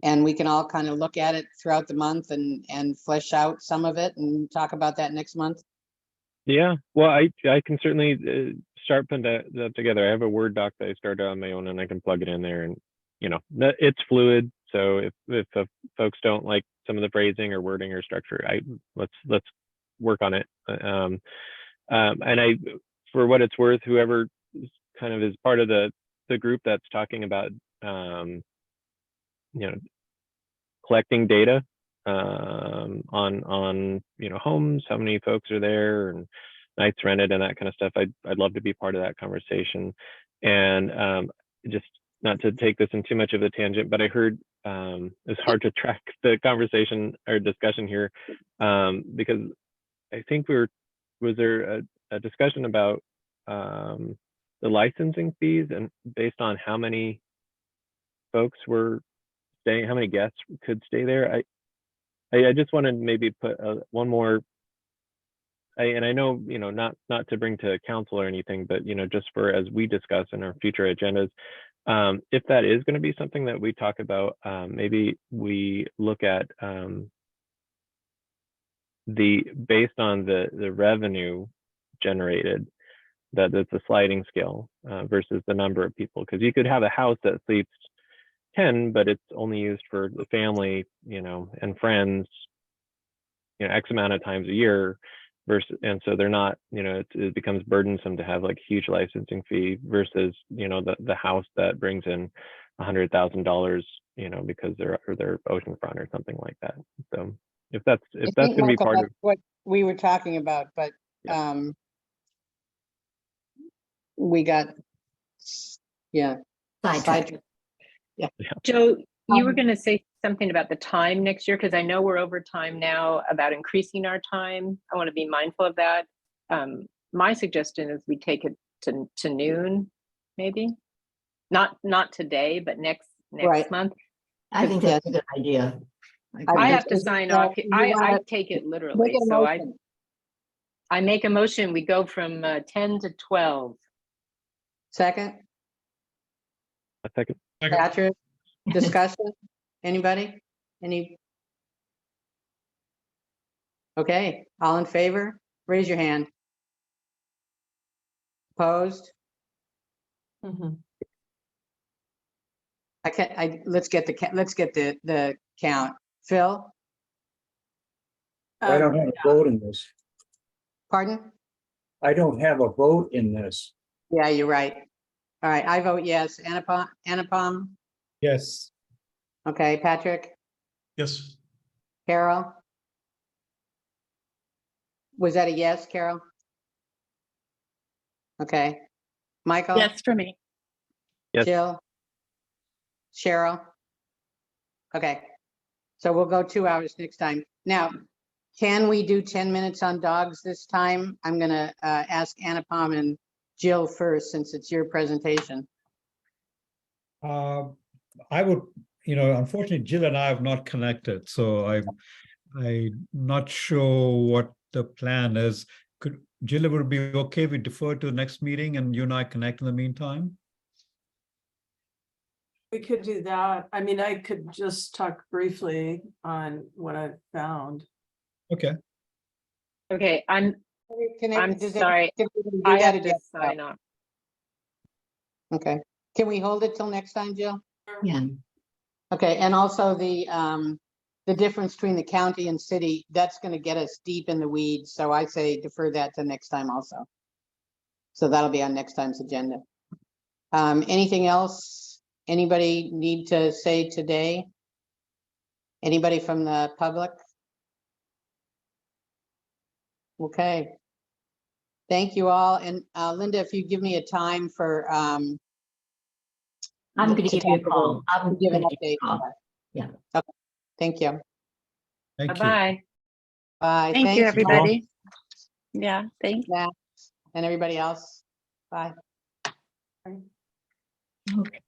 and we can all kind of look at it throughout the month and flesh out some of it and talk about that next month. Yeah, well, I can certainly start putting that together. I have a Word doc that I started on my own, and I can plug it in there, and it's fluid. So if folks don't like some of the phrasing or wording or structure, let's work on it. And for what it's worth, whoever kind of is part of the group that's talking about collecting data on homes, how many folks are there, and nights rented and that kind of stuff. I'd love to be part of that conversation. And just not to take this in too much of a tangent, but I heard it's hard to track the conversation or discussion here because I think was there a discussion about the licensing fees, and based on how many folks were staying, how many guests could stay there. I just want to maybe put one more. And I know, not to bring to council or anything, but just for as we discuss in our future agendas, if that is going to be something that we talk about, maybe we look at based on the revenue generated, that it's a sliding scale versus the number of people. Because you could have a house that sleeps 10, but it's only used for the family, and friends, X amount of times a year, and so they're not, it becomes burdensome to have like huge licensing fee versus, the house that brings in $100,000, because they're oceanfront or something like that. So if that's going to be Michael, part that's of what we were talking about, but we got, Sidetracked. sidetracked. Joe, you were Um, going to say something about the time next year, because I know we're over time now, about increasing our time. I want to be mindful of that. My suggestion is we take it to noon, maybe. Not today, but next Right. month. I think that's a good idea. I I- have to is- sign is off. that- you I wanna take it Make literally. a So motion. I make a motion, we go from 10 to 12. Second, a second. Patrick, discussion, anybody? Okay, all in favor, raise your hand. Opposed? Mhm. Let's get the count. Phil, I don't have a vote in this. pardon? I don't have a vote in this. Yeah, you're right. All right, I vote yes. Anupam? Yes. Okay, Patrick, Yes. Carol? Was that a yes, Carol? Okay. Michael? Yes, for me. Yes. Jill? Cheryl? Okay, so we'll go 2 hours next time. Now, can we do 10 minutes on dogs this time? I'm gonna ask Anupam and Jill first, since it's your presentation. I would, unfortunately, Jill and I have not connected, so I'm not sure what the plan is. Jill, would it be okay if we defer to the next meeting and you and I connect in the meantime? We could do that. I mean, I could just talk briefly on what I've found. Okay. Okay, I'm Does it- sorry. can we do I that have or to just- sign off. Okay, can we hold it till next time, Jill? Yeah. Okay, and also the difference between the county and city, that's gonna get us deep in the weeds, so I say defer that to next time also. So that'll be on next time's agenda. Anything else anybody need to say today? Anybody from the public? Okay. Thank you all, and Linda, if you give me a time for I'm gonna to give you a talk about- call. I'm give an gonna give you update. a call. Yeah. Okay, thank you. Thank you. Bye-bye. Bye. Thank you, Thanks, Jill, everybody. Yeah, thanks. Matt, and everybody else. Bye. Okay.